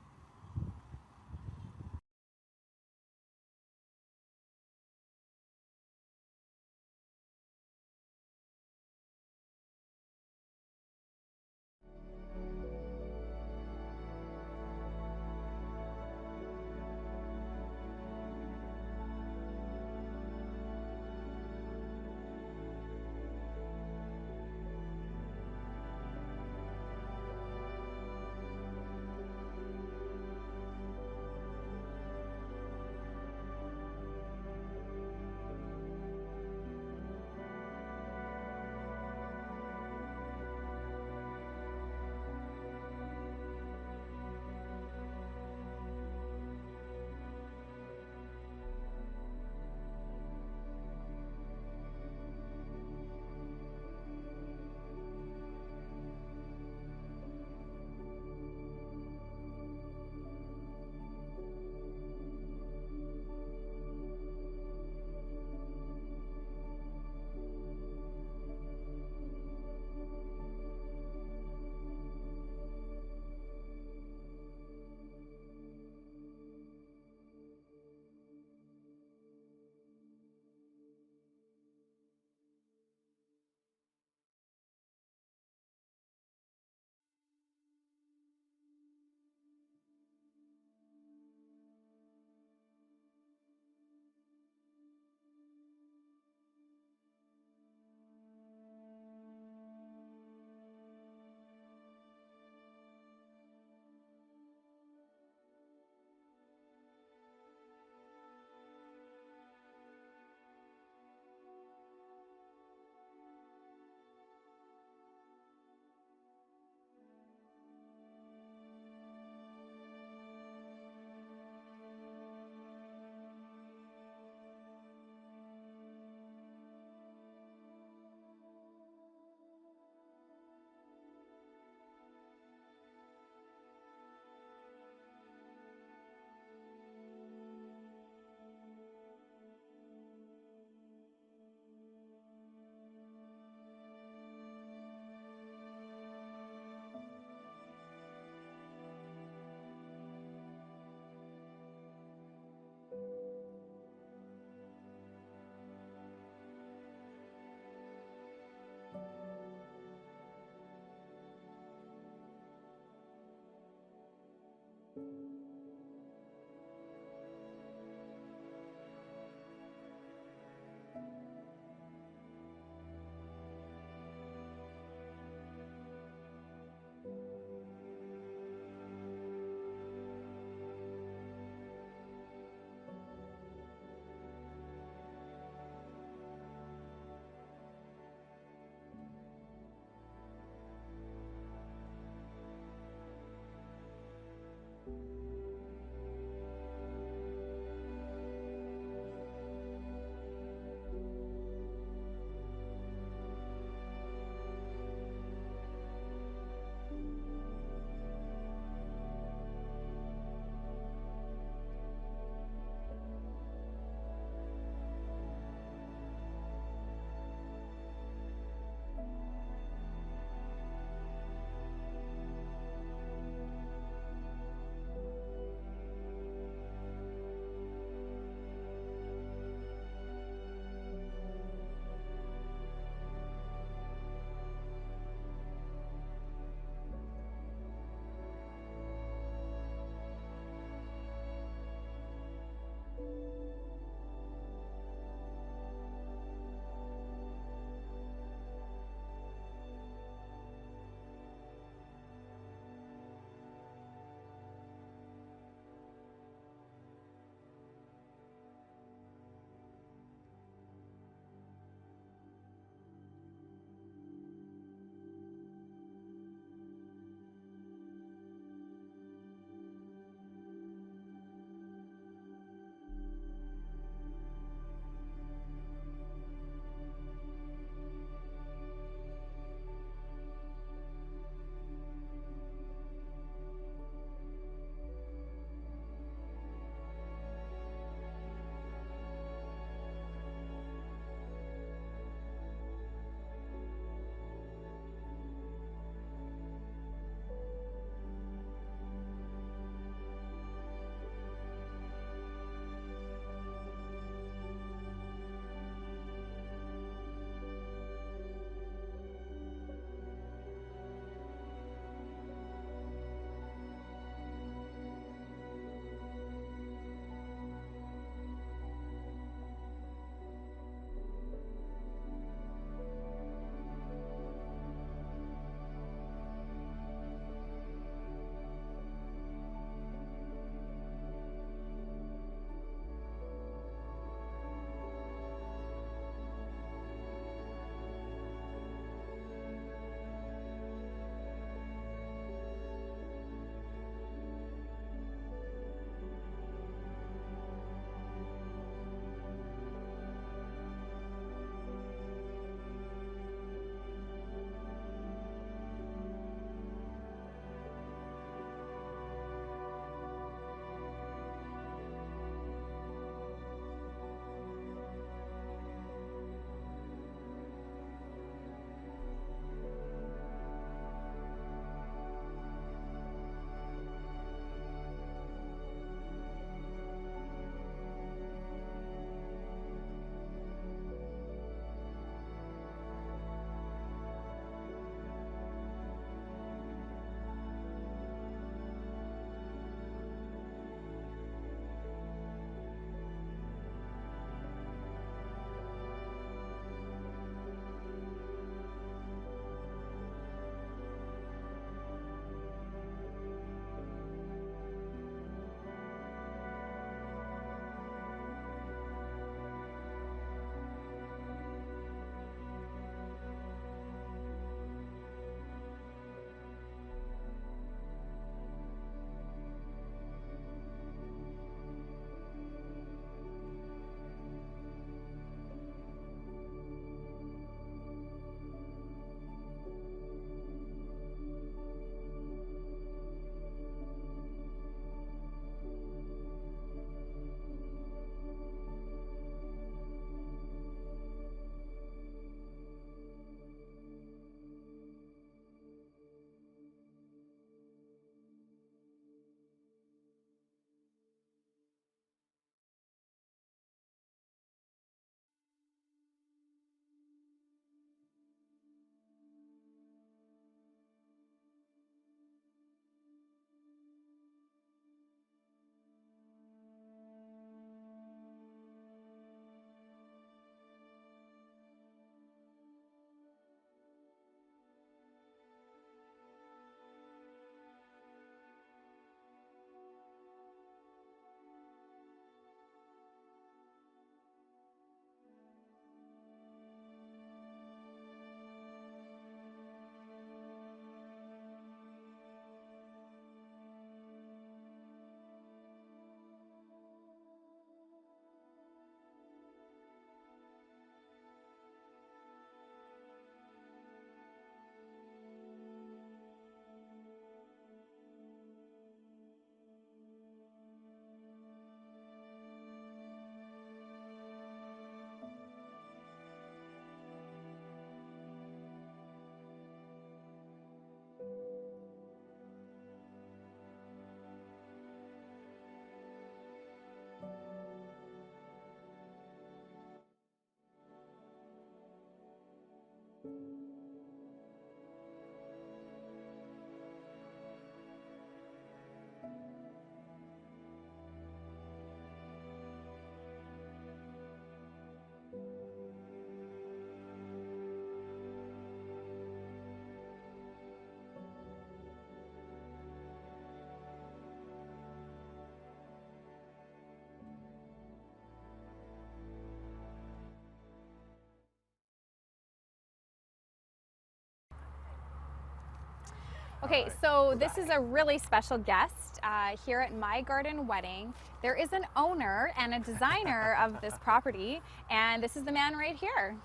Okay, so this is a really special guest here at My Garden Wedding. There is an owner and a designer of this property, and this is the man right here.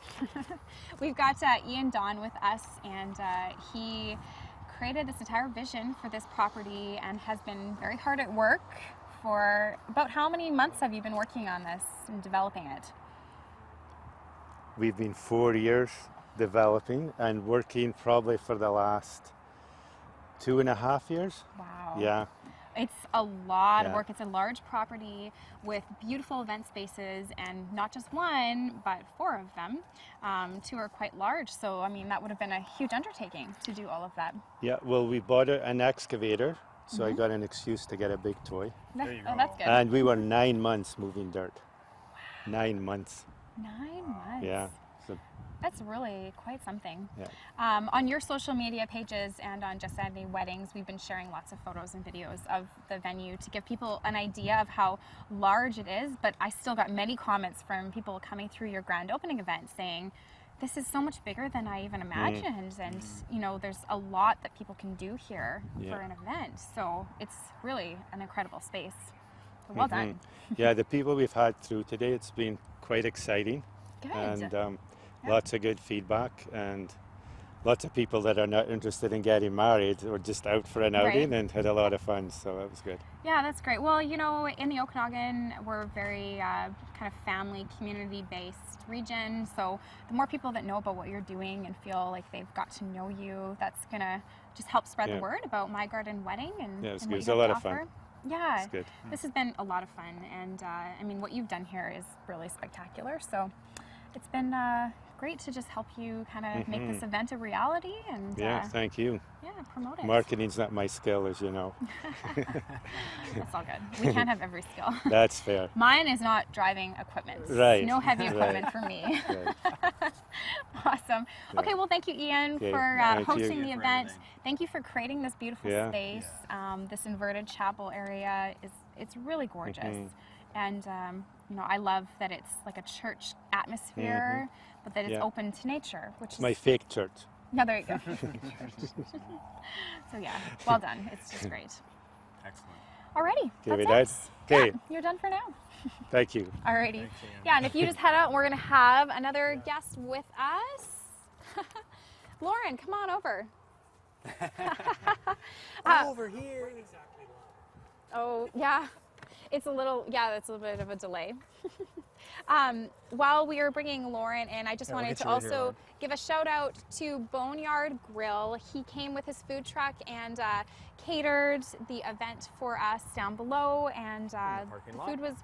We've got Ian Don with us, and he created this entire vision for this property and has been very hard at work for about how many months have you been working on this and developing it? We've been 4 years developing and working probably for the last 2.5 years. Wow. Yeah. It's a lot of work. It's a large property with beautiful event spaces, and not just one, but 4 of them. 2 are quite large, so I mean that would have been a huge undertaking to do all of that. Yeah, well, we bought an excavator, so I got an excuse to get a big toy. That's good. And we were 9 months moving dirt. 9 months. 9 months. Yeah. So, that's really quite something. Yeah. On your social media pages and on JessAndy Weddings, we've been sharing lots of photos and videos of the venue to give people an idea of how large it is, but I still got many comments from people coming through your grand opening event saying, this is so much bigger than I even imagined, and you know, there's a lot that people can do here for an event, so it's really an incredible space. So well done. Yeah, the people we've had through today, it's been quite exciting. Good. And lots of good feedback, and lots of people that are not interested in getting married or just out for an outing and had a lot of fun, so that was good. Yeah, that's great. Well, you know, in the Okanagan, we're very kind of family, community-based region, so the more people that know about what you're doing and feel like they've got to know you, that's going to just help spread the word about My Garden Wedding and, it's and good. what It's you a have lot to of fun. offer. Yeah, it's good. This has been a lot of fun, and I mean, what you've done here is really spectacular, so it's been great to just help you kind of make this event a reality. And thank you. Yeah, promote it. Marketing's not my skill, as you know. That's all good. We can't have every skill. That's fair. Mine is not driving equipment. Right. No heavy equipment for me. Awesome. Okay, well, thank you, Ian, for hosting the event. Thank you for creating this beautiful space. This inverted chapel area it's really gorgeous. And you know, I love that it's like a church atmosphere, but that it's open to nature, which is my fake church. Yeah, there you go. So yeah, well done. It's just great. Excellent. Alrighty, Okay, that's it. okay. Yeah, you're done for now. Thank you. Alrighty. Yeah, and if you just head out, we're gonna have another guest with us. Lauren, come on over. Over here. Oh, yeah. It's a little, that's a little bit of a delay. While we are bringing Lauren in, I just wanted to also give a shout out to Boneyard Grill. He came with his food truck and catered the event for us down below, and the food was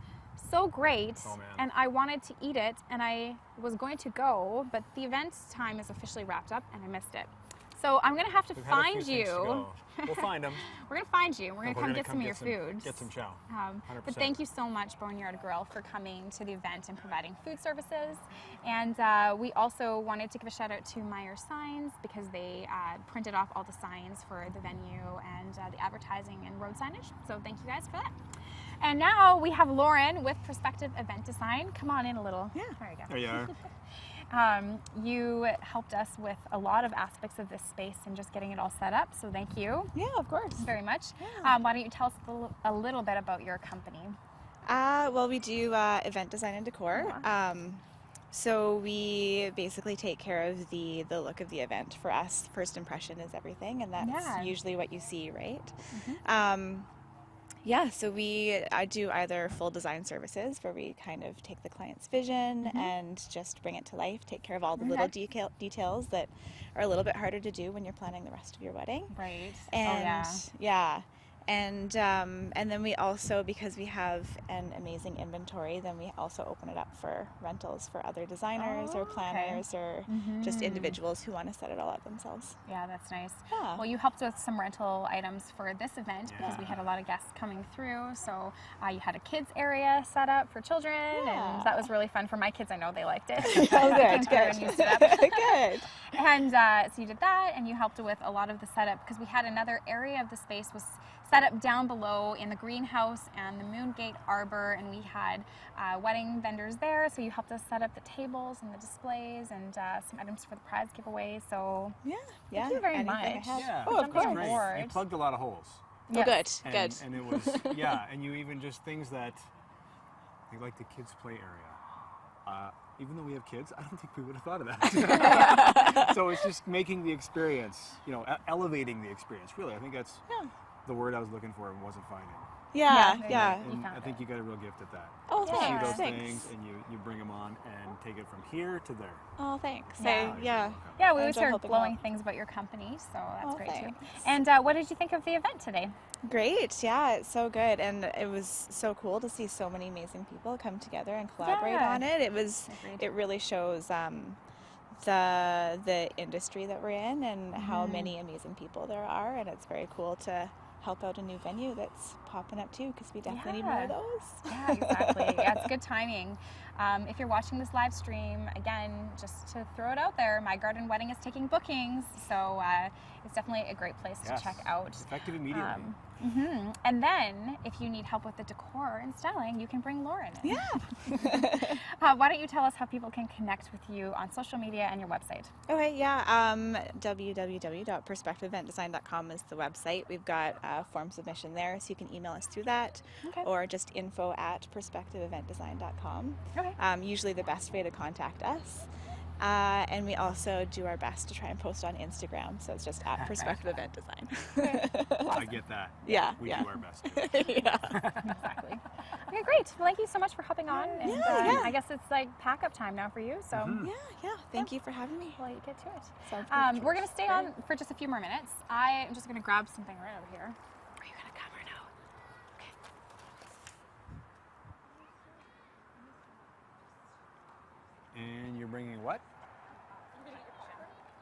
so great, and I wanted to eat it, and I was going to go, but the event time is officially wrapped up, and I missed it. So I'm going to have to find you. We'll find them. We're going to find you. We're going to come get some of your food. Get some chow. But thank you so much, Boneyard Grill, for coming to the event and providing food services. And we also wanted to give a shout out to Meyer Signs, because they printed off all the signs for the venue and the advertising and road signage. So thank you guys for that. And now we have Lauren with Perspective Event Design. Come on in a little. Yeah. There you go. There you are. You helped us with a lot of aspects of this space and just getting it all set up, so thank you. Yeah, of course. Very much. Yeah. Why don't you tell us a little bit about your company? Well, we do event design and decor. So we basically take care of the look of the event. For us, first impression is everything, and that's usually what you see, right? Yeah, so I do either full design services, where we kind of take the client's vision and just bring it to life, take care of all the little details that are a little bit harder to do when you're planning the rest of your wedding. Right. And And then we also, because we have an amazing inventory, then we also open it up for rentals for other designers or planners or just individuals who want to set it all up themselves. Yeah, that's nice. Yeah. Well, you helped with some rental items for this event because we had a lot of guests coming through. So you had a kids area set up for children, and that was really fun for my kids. I know they liked it. Oh, good, good. Good. And so you did that, and you helped with a lot of the setup because we had another area of the space was set up down below in the greenhouse and the Moongate Arbor, and we had wedding vendors there. So you helped us set up the tables and the displays and some items for the prize giveaway. So thank you very much. Yeah, Oh, of course. You plugged a lot of holes. Yes. Oh, good. And it was and you even just things that like the kids play area. Even though we have kids, I don't think we would have thought of that. So it's just making the experience, elevating the experience. Really, I think that's the word I was looking for and wasn't finding. Yeah. And I think you got a real gift at that. Oh, to see those thanks. things and you bring them on and take it from here to there. Oh, thanks. Yeah, we always heard glowing things about your company, so that's great too. And what did you think of the event today? Great, yeah, it's so good, and it was so cool to see so many amazing people come together and collaborate on it. It really shows the industry that we're in and how many amazing people there are, and it's very cool to help out a new venue that's popping up too, because we definitely need more of those. Yeah, exactly. Yeah, it's good timing. If you're watching this live stream, again, just to throw it out there, My Garden Wedding is taking bookings, so it's definitely a great place to check out. Effective immediately. And then, if you need help with the decor and styling, you can bring Lauren in. Yeah. Why don't you tell us how people can connect with you on social media and your website? Okay, www.perspectiveeventdesign.com is the website. We've got a form submission there, so you can email us through that, or just info@perspectiveeventdesign.com. Usually the best way to contact us. And we also do our best to try and post on Instagram, so it's just @Perspective Event Design. I get that. Yeah, we do our best. Exactly. Okay, great. Well, thank you so much for hopping on. And I guess it's like pack-up time now for you. So Thank you for having me. Well, you get to it. Sounds good. We're going to stay on for just a few more minutes. I am just going to grab something right over here. Are you going to come or no? Okay. And you're bringing what?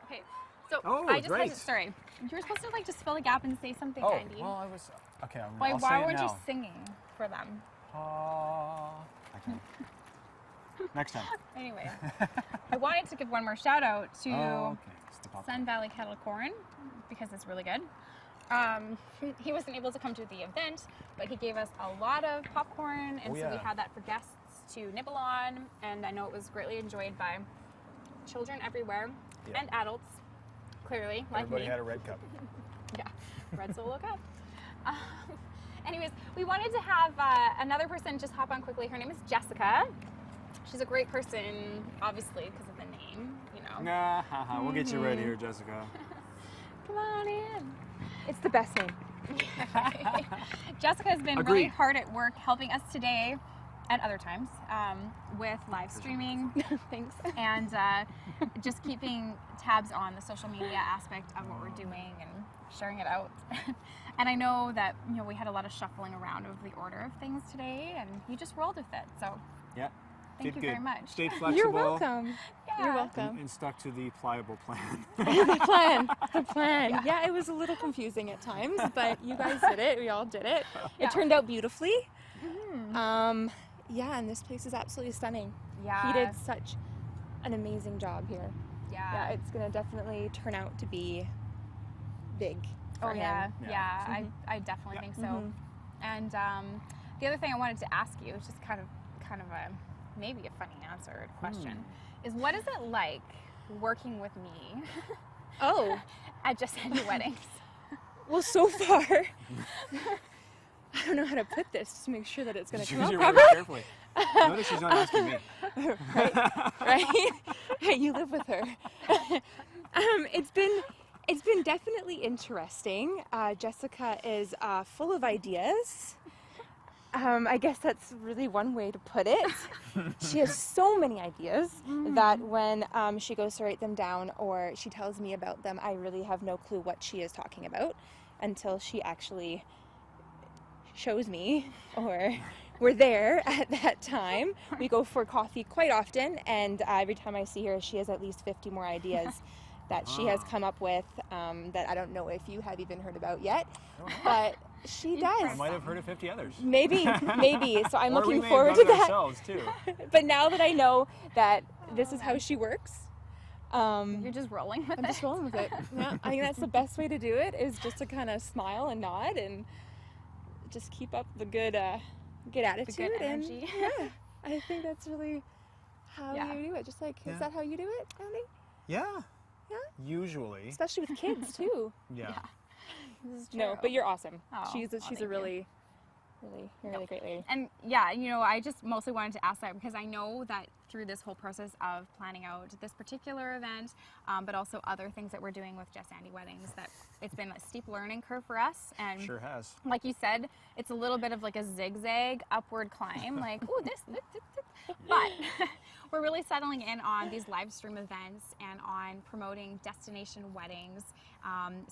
Okay. So I just had sorry. You were supposed to just fill the gap and say something, Andy. Well, I was okay. Why weren't you singing for them? Okay. Next time. Anyway, I wanted to give one more shout out to Sun Valley Kettle Corn because it's really good. He wasn't able to come to the event, but he gave us a lot of popcorn, and so we had that for guests to nibble on, and I know it was greatly enjoyed by children everywhere and adults, clearly, like Everybody me. had a red cup. Red Solo Cup. Anyways, we wanted to have another person just hop on quickly. Her name is Jessica. She's a great person, obviously, because of the name, We'll get you ready here, Jessica. Come on in. It's the best name. Jessica has been really hard at work helping us today and other times with live streaming. Thanks. And just keeping tabs on the social media aspect of what we're doing and sharing it out. And I know that we had a lot of shuffling around of the order of things today, and you just rolled with it. So thank you very much. Stayed flexible. You're welcome. Yeah. You're welcome. And stuck to the pliable plan. The plan. Yeah, it was a little confusing at times, but you guys did it. We all did it. It turned out beautifully. And this place is absolutely stunning. Yeah. He did such an amazing job here. Yeah, it's gonna definitely turn out to be big for him. I definitely think so. And the other thing I wanted to ask you is just kind of a maybe a funny answer question is what is it like working with me at JessAndy Weddings? Well, so far I don't know how to put this to make sure that it's going to come out Use your properly. words carefully. Notice she's not asking me. Right? You live with her. It's been definitely interesting. Jessica is full of ideas. I guess that's really one way to put it. She has so many ideas that when she goes to write them down or she tells me about them, I really have no clue what she is talking about until she actually chose me or were there at that time. We go for coffee quite often, and every time I see her, she has at least 50 more ideas that she has come up with that I don't know if you have even heard about yet, but she does. I might have heard of 50 others. Maybe. So I'm Or looking we may forward have to done it that. ourselves, too. But now that I know that this is how she works, you're just rolling with it. I'm just rolling with it. Yeah, I think that's the best way to do it, is just to kind of smile and nod and just keep up the good attitude. The good energy. And yeah, I think that's really how you do it. Just like, is that how you do it, Andy? Yeah. Yeah? Usually. Especially with kids, too. Yeah. This is no, but you're awesome. Oh, she's thank a you. really great lady. And yeah, you know, I just mostly wanted to ask that because I know that through this whole process of planning out this particular event, but also other things that we're doing with JessAndy Weddings, that it's been a steep learning curve for us. And sure has. Like you said, it's a little bit of like a zigzag upward climb, like, ooh, this. But we're really settling in on these live stream events and on promoting destination weddings.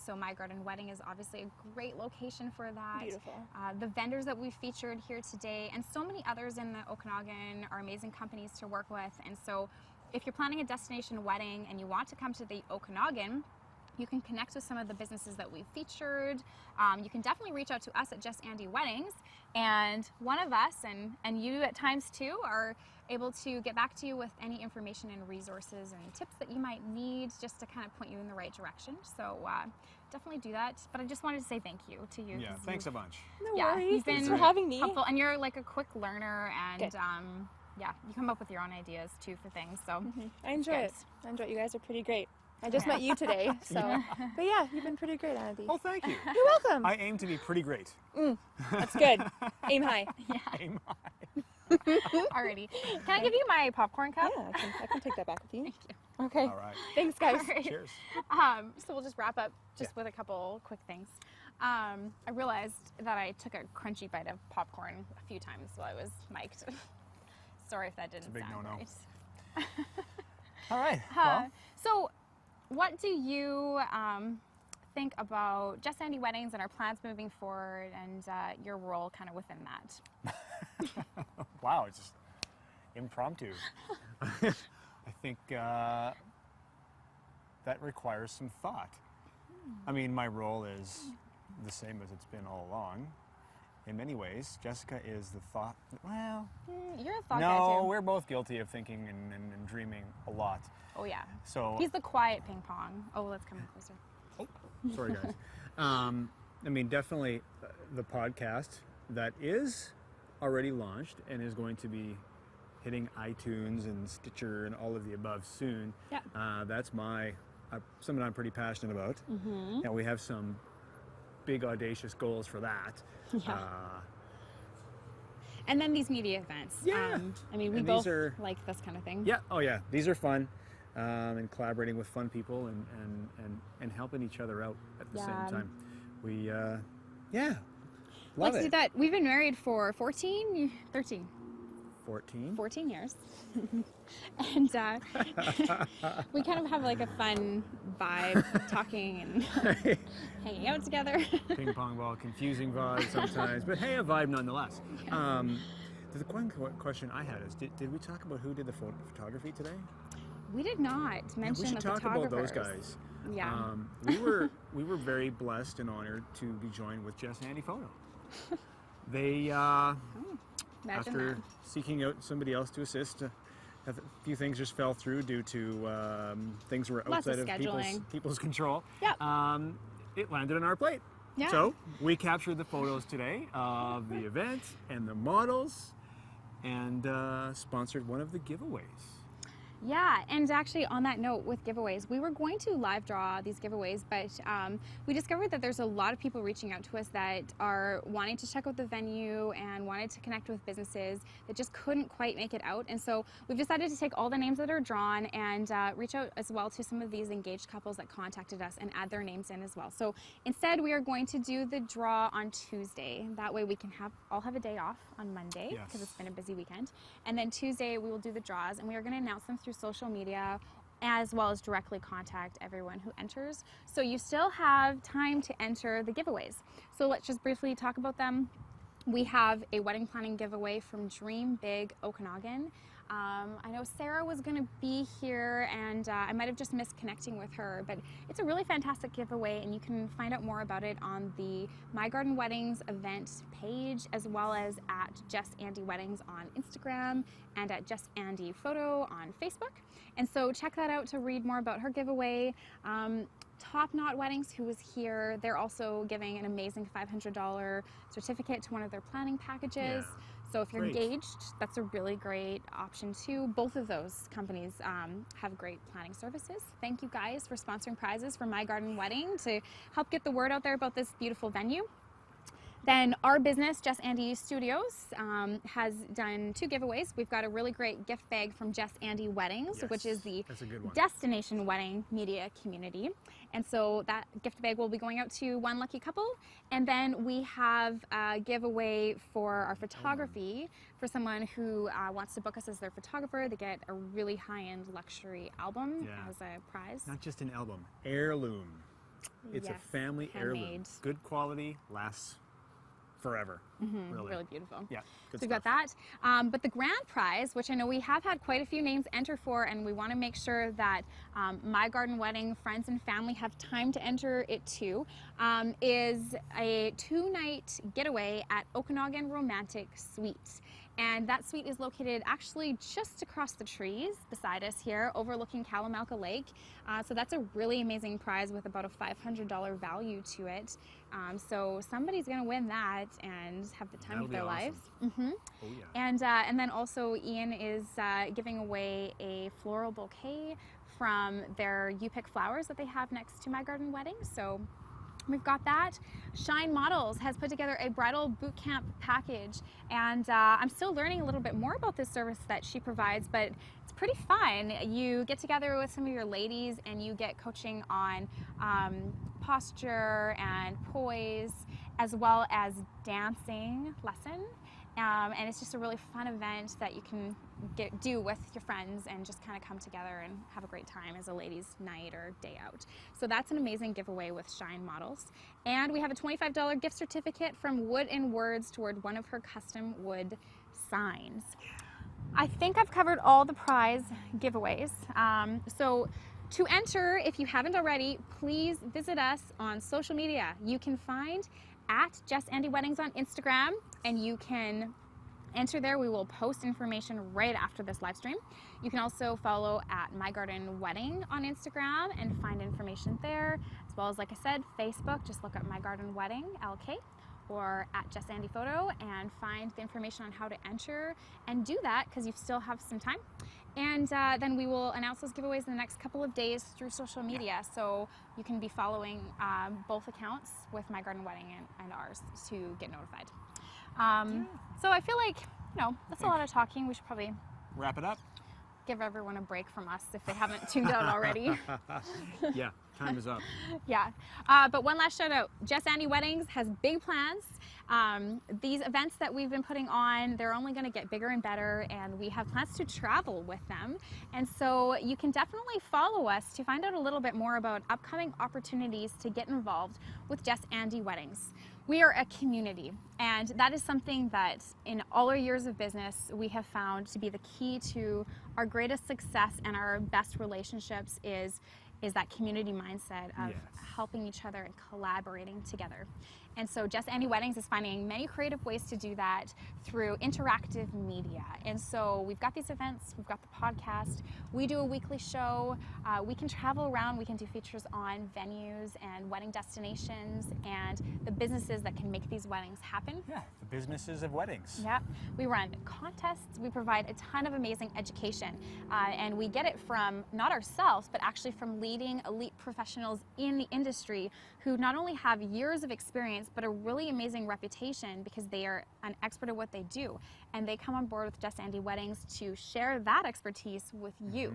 So My Garden Wedding is obviously a great location for that. Beautiful. The vendors that we've featured here today and so many others in the Okanagan are amazing companies to work with. And so if you're planning a destination wedding and you want to come to the Okanagan, you can connect with some of the businesses that we've featured. You can definitely reach out to us at JessAndy Weddings, and one of us, and you at times too, are able to get back to you with any information and resources and tips that you might need just to kind of point you in the right direction. So definitely do that. But I just wanted to say thank you to you. Yeah, thanks a bunch. No worries. You've been Thanks for having me. helpful, and you're like a quick learner, and Good. yeah, you come up with your own ideas too for things. So I enjoy it. I enjoy it. You guys are pretty great. I just met you today, so. But yeah, you've been pretty great, Andy. Oh, thank you. You're welcome. I aim to be pretty great. That's good. Aim high. Yeah. Aim high. Alrighty. Can I give you my popcorn cup? Yeah, I can take that back with you. Thank you. Okay. All right. Thanks, guys. All right. Cheers. So we'll just wrap up with a couple quick things. I realized that I took a crunchy bite of popcorn a few times while I was mic'd. Sorry if that didn't It's a big sound no-no. right. All right. Well, So what do you think about JessAndy Weddings and our plans moving forward, and your role kind of within that? wow, it's just impromptu. I think that requires some thought. I mean, my role is the same as it's been all along. In many ways, Jessica is the thought. Well, you're a thought guy too. no, we're both guilty of thinking and dreaming a lot. Oh yeah. So he's the quiet ping pong. Oh, let's come in closer. Oh, sorry guys. I mean, definitely the podcast that is already launched and is going to be hitting iTunes and Stitcher and all of the above soon. Yeah. That's something I'm pretty passionate about. Mm-hmm. And we have some big audacious goals for that. Yeah. And then these media events. Yeah. I mean, we And both these are- like this kind of thing. Yeah. Oh yeah. These are fun. And collaborating with fun people and helping each other out at the same time. We love Let's it. do that. We've been married for 13 14 years. And we kind of have like a fun vibe talking and hanging out together. Ping pong ball, confusing vibe sometimes, but hey, a vibe nonetheless. The one question I had is, did we talk about who did the photography today? We did not mention we should the talk about those photographers. guys. Yeah. We were very blessed and honored to be joined with JessAndy Photo. They Imagine after that. seeking out somebody else to assist, a few things just fell through due to things were Lots of outside of scheduling. people's control. Yep. It landed on our plate. Yeah. So we captured the photos today of the event and the models, and sponsored one of the giveaways. Yeah, and actually on that note with giveaways, we were going to live draw these giveaways, but we discovered that there's a lot of people reaching out to us that are wanting to check out the venue and wanted to connect with businesses that just couldn't quite make it out. And so we've decided to take all the names that are drawn and reach out as well to some of these engaged couples that contacted us and add their names in as well. So instead we are going to do the draw on Tuesday. That way we can all have a day off on Monday because it's been a busy weekend. And then Tuesday we will do the draws, and we are going to announce them through social media as well as directly contact everyone who enters. So you still have time to enter the giveaways. So let's just briefly talk about them. we have a wedding planning giveaway from Dream Big Okanagan. I know Sarah was going to be here, and I might have just missed connecting with her, but it's a really fantastic giveaway, and you can find out more about it on the My Garden Weddings event page, as well as at JessAndy Weddings on Instagram and at JessAndy Photo on Facebook. And so check that out to read more about her giveaway. Top Knot Weddings, who was here, they're also giving an amazing $500 certificate to one of their planning packages. Yeah. So if you're Great. engaged, that's a really great option too. Both of those companies have great planning services. Thank you guys for sponsoring prizes for My Garden Wedding to help get the word out there about this beautiful venue. Then our business, JessAndy Studios, has done 2 giveaways. We've got a really great gift bag from JessAndy Weddings, Yes, which is the that's a good one. destination wedding media community. And so that gift bag will be going out to one lucky couple. And then we have a giveaway for our photography for someone who wants to book us as their photographer. They get a really high-end luxury album as a prize. Not just an album, heirloom. It's Yes, a family heirloom. handmade. Good quality, lasts forever. Really beautiful. Yeah, good So we've got that. But the grand prize, which I know we have had quite a few names enter for, and we want to make sure that My Garden Wedding friends and family have time to enter it too, is a 2-night getaway at Okanagan Romantic Suite. And that suite is located actually just across the trees beside us here, overlooking Kalamalka Lake. So that's a really amazing prize with about a $500 value to it. So somebody's going to win that and have the time of their lives. Oh yeah. And then also Ian is giving away a floral bouquet from their You Pick flowers that they have next to My Garden Wedding. So we've got that. Shine Models has put together a bridal boot camp package, and I'm still learning a little bit more about this service that she provides, but it's pretty fun. You get together with some of your ladies and you get coaching on posture and poise, as well as dancing lesson. And it's just a really fun event that you can do with your friends and just kind of come together and have a great time as a ladies' night or day out. So that's an amazing giveaway with Shine Models. And we have a $25 gift certificate from Wood and Words toward one of her custom wood signs. I think I've covered all the prize giveaways. So to enter, if you haven't already, please visit us on social media. You can find at JessAndy Weddings on Instagram, and you can enter there. We will post information right after this live stream. You can also follow at My Garden Wedding on Instagram and find information there, as well as, like I said, Facebook. Just look up My Garden Wedding LK, or at JessAndy Photo, and find the information on how to enter and do that, because you still have some time. And then we will announce those giveaways in the next couple of days through social media. So you can be following both accounts with My Garden Wedding and ours to get notified. So I feel like, that's a lot of talking. We should probably wrap it up. Give everyone a break from us if they haven't tuned out already. Yeah, time is up. Yeah, but one last shout out. JessAndy Weddings has big plans. These events that we've been putting on, they're only going to get bigger and better, and we have plans to travel with them. And so you can definitely follow us to find out a little bit more about upcoming opportunities to get involved with JessAndy Weddings. We are a community, and that is something that in all our years of business we have found to be the key to our greatest success and our best relationships is that community mindset of helping each other and collaborating together. And so JessAndy Weddings is finding many creative ways to do that through interactive media. And so we've got these events, we've got the podcast, we do a weekly show, we can travel around, we can do features on venues and wedding destinations and the businesses that can make these weddings happen. Yeah, the businesses of weddings. Yeah, we run contests, we provide a ton of amazing education, and we get it from not ourselves, but actually from leading elite professionals in the industry who not only have years of experience, but a really amazing reputation because they are an expert at what they do. And they come on board with JessAndy Weddings to share that expertise with you.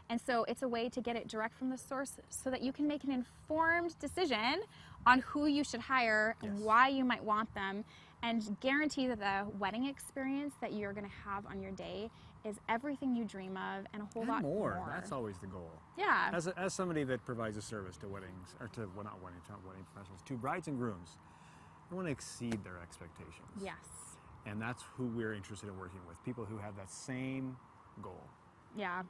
And so it's a way to get it direct from the source so that you can make an informed decision on who you should hire and why you might want them, and guarantee that the wedding experience that you're going to have on your day is everything you dream of and a whole lot more. That's always the goal. Yeah. As somebody that provides a service to weddings, or to, well, not wedding professionals, to brides and grooms, want to exceed their expectations. Yes. And that's who we're interested in working with, people who have that same goal. Yeah.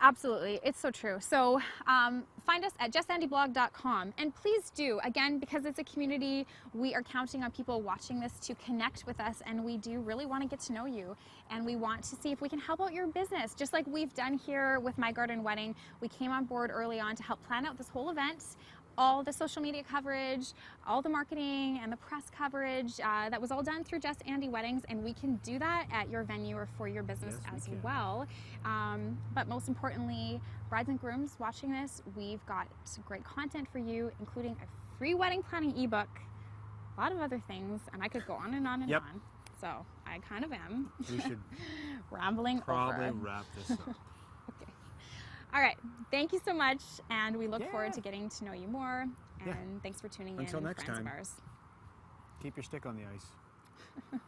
Absolutely. It's so true. So find us at JessAndyblog.com. And please do, again, because it's a community, we are counting on people watching this to connect with us. And we do really want to get to know you. And we want to see if we can help out your business. Just like we've done here with My Garden Wedding. We came on board early on to help plan out this whole event. All the social media coverage, all the marketing and the press coverage, that was all done through JessAndy Weddings, and we can do that at your venue or for your business as well. But most importantly, brides and grooms watching this, we've got some great content for you, including a free wedding planning ebook, a lot of other things, and I could go on and on and on. So I kind of am. We should rambling probably over. wrap this up. All right, thank you so much, and we look forward to getting to know you more, and thanks for tuning in. Until next friends time, of ours. keep your stick on the ice.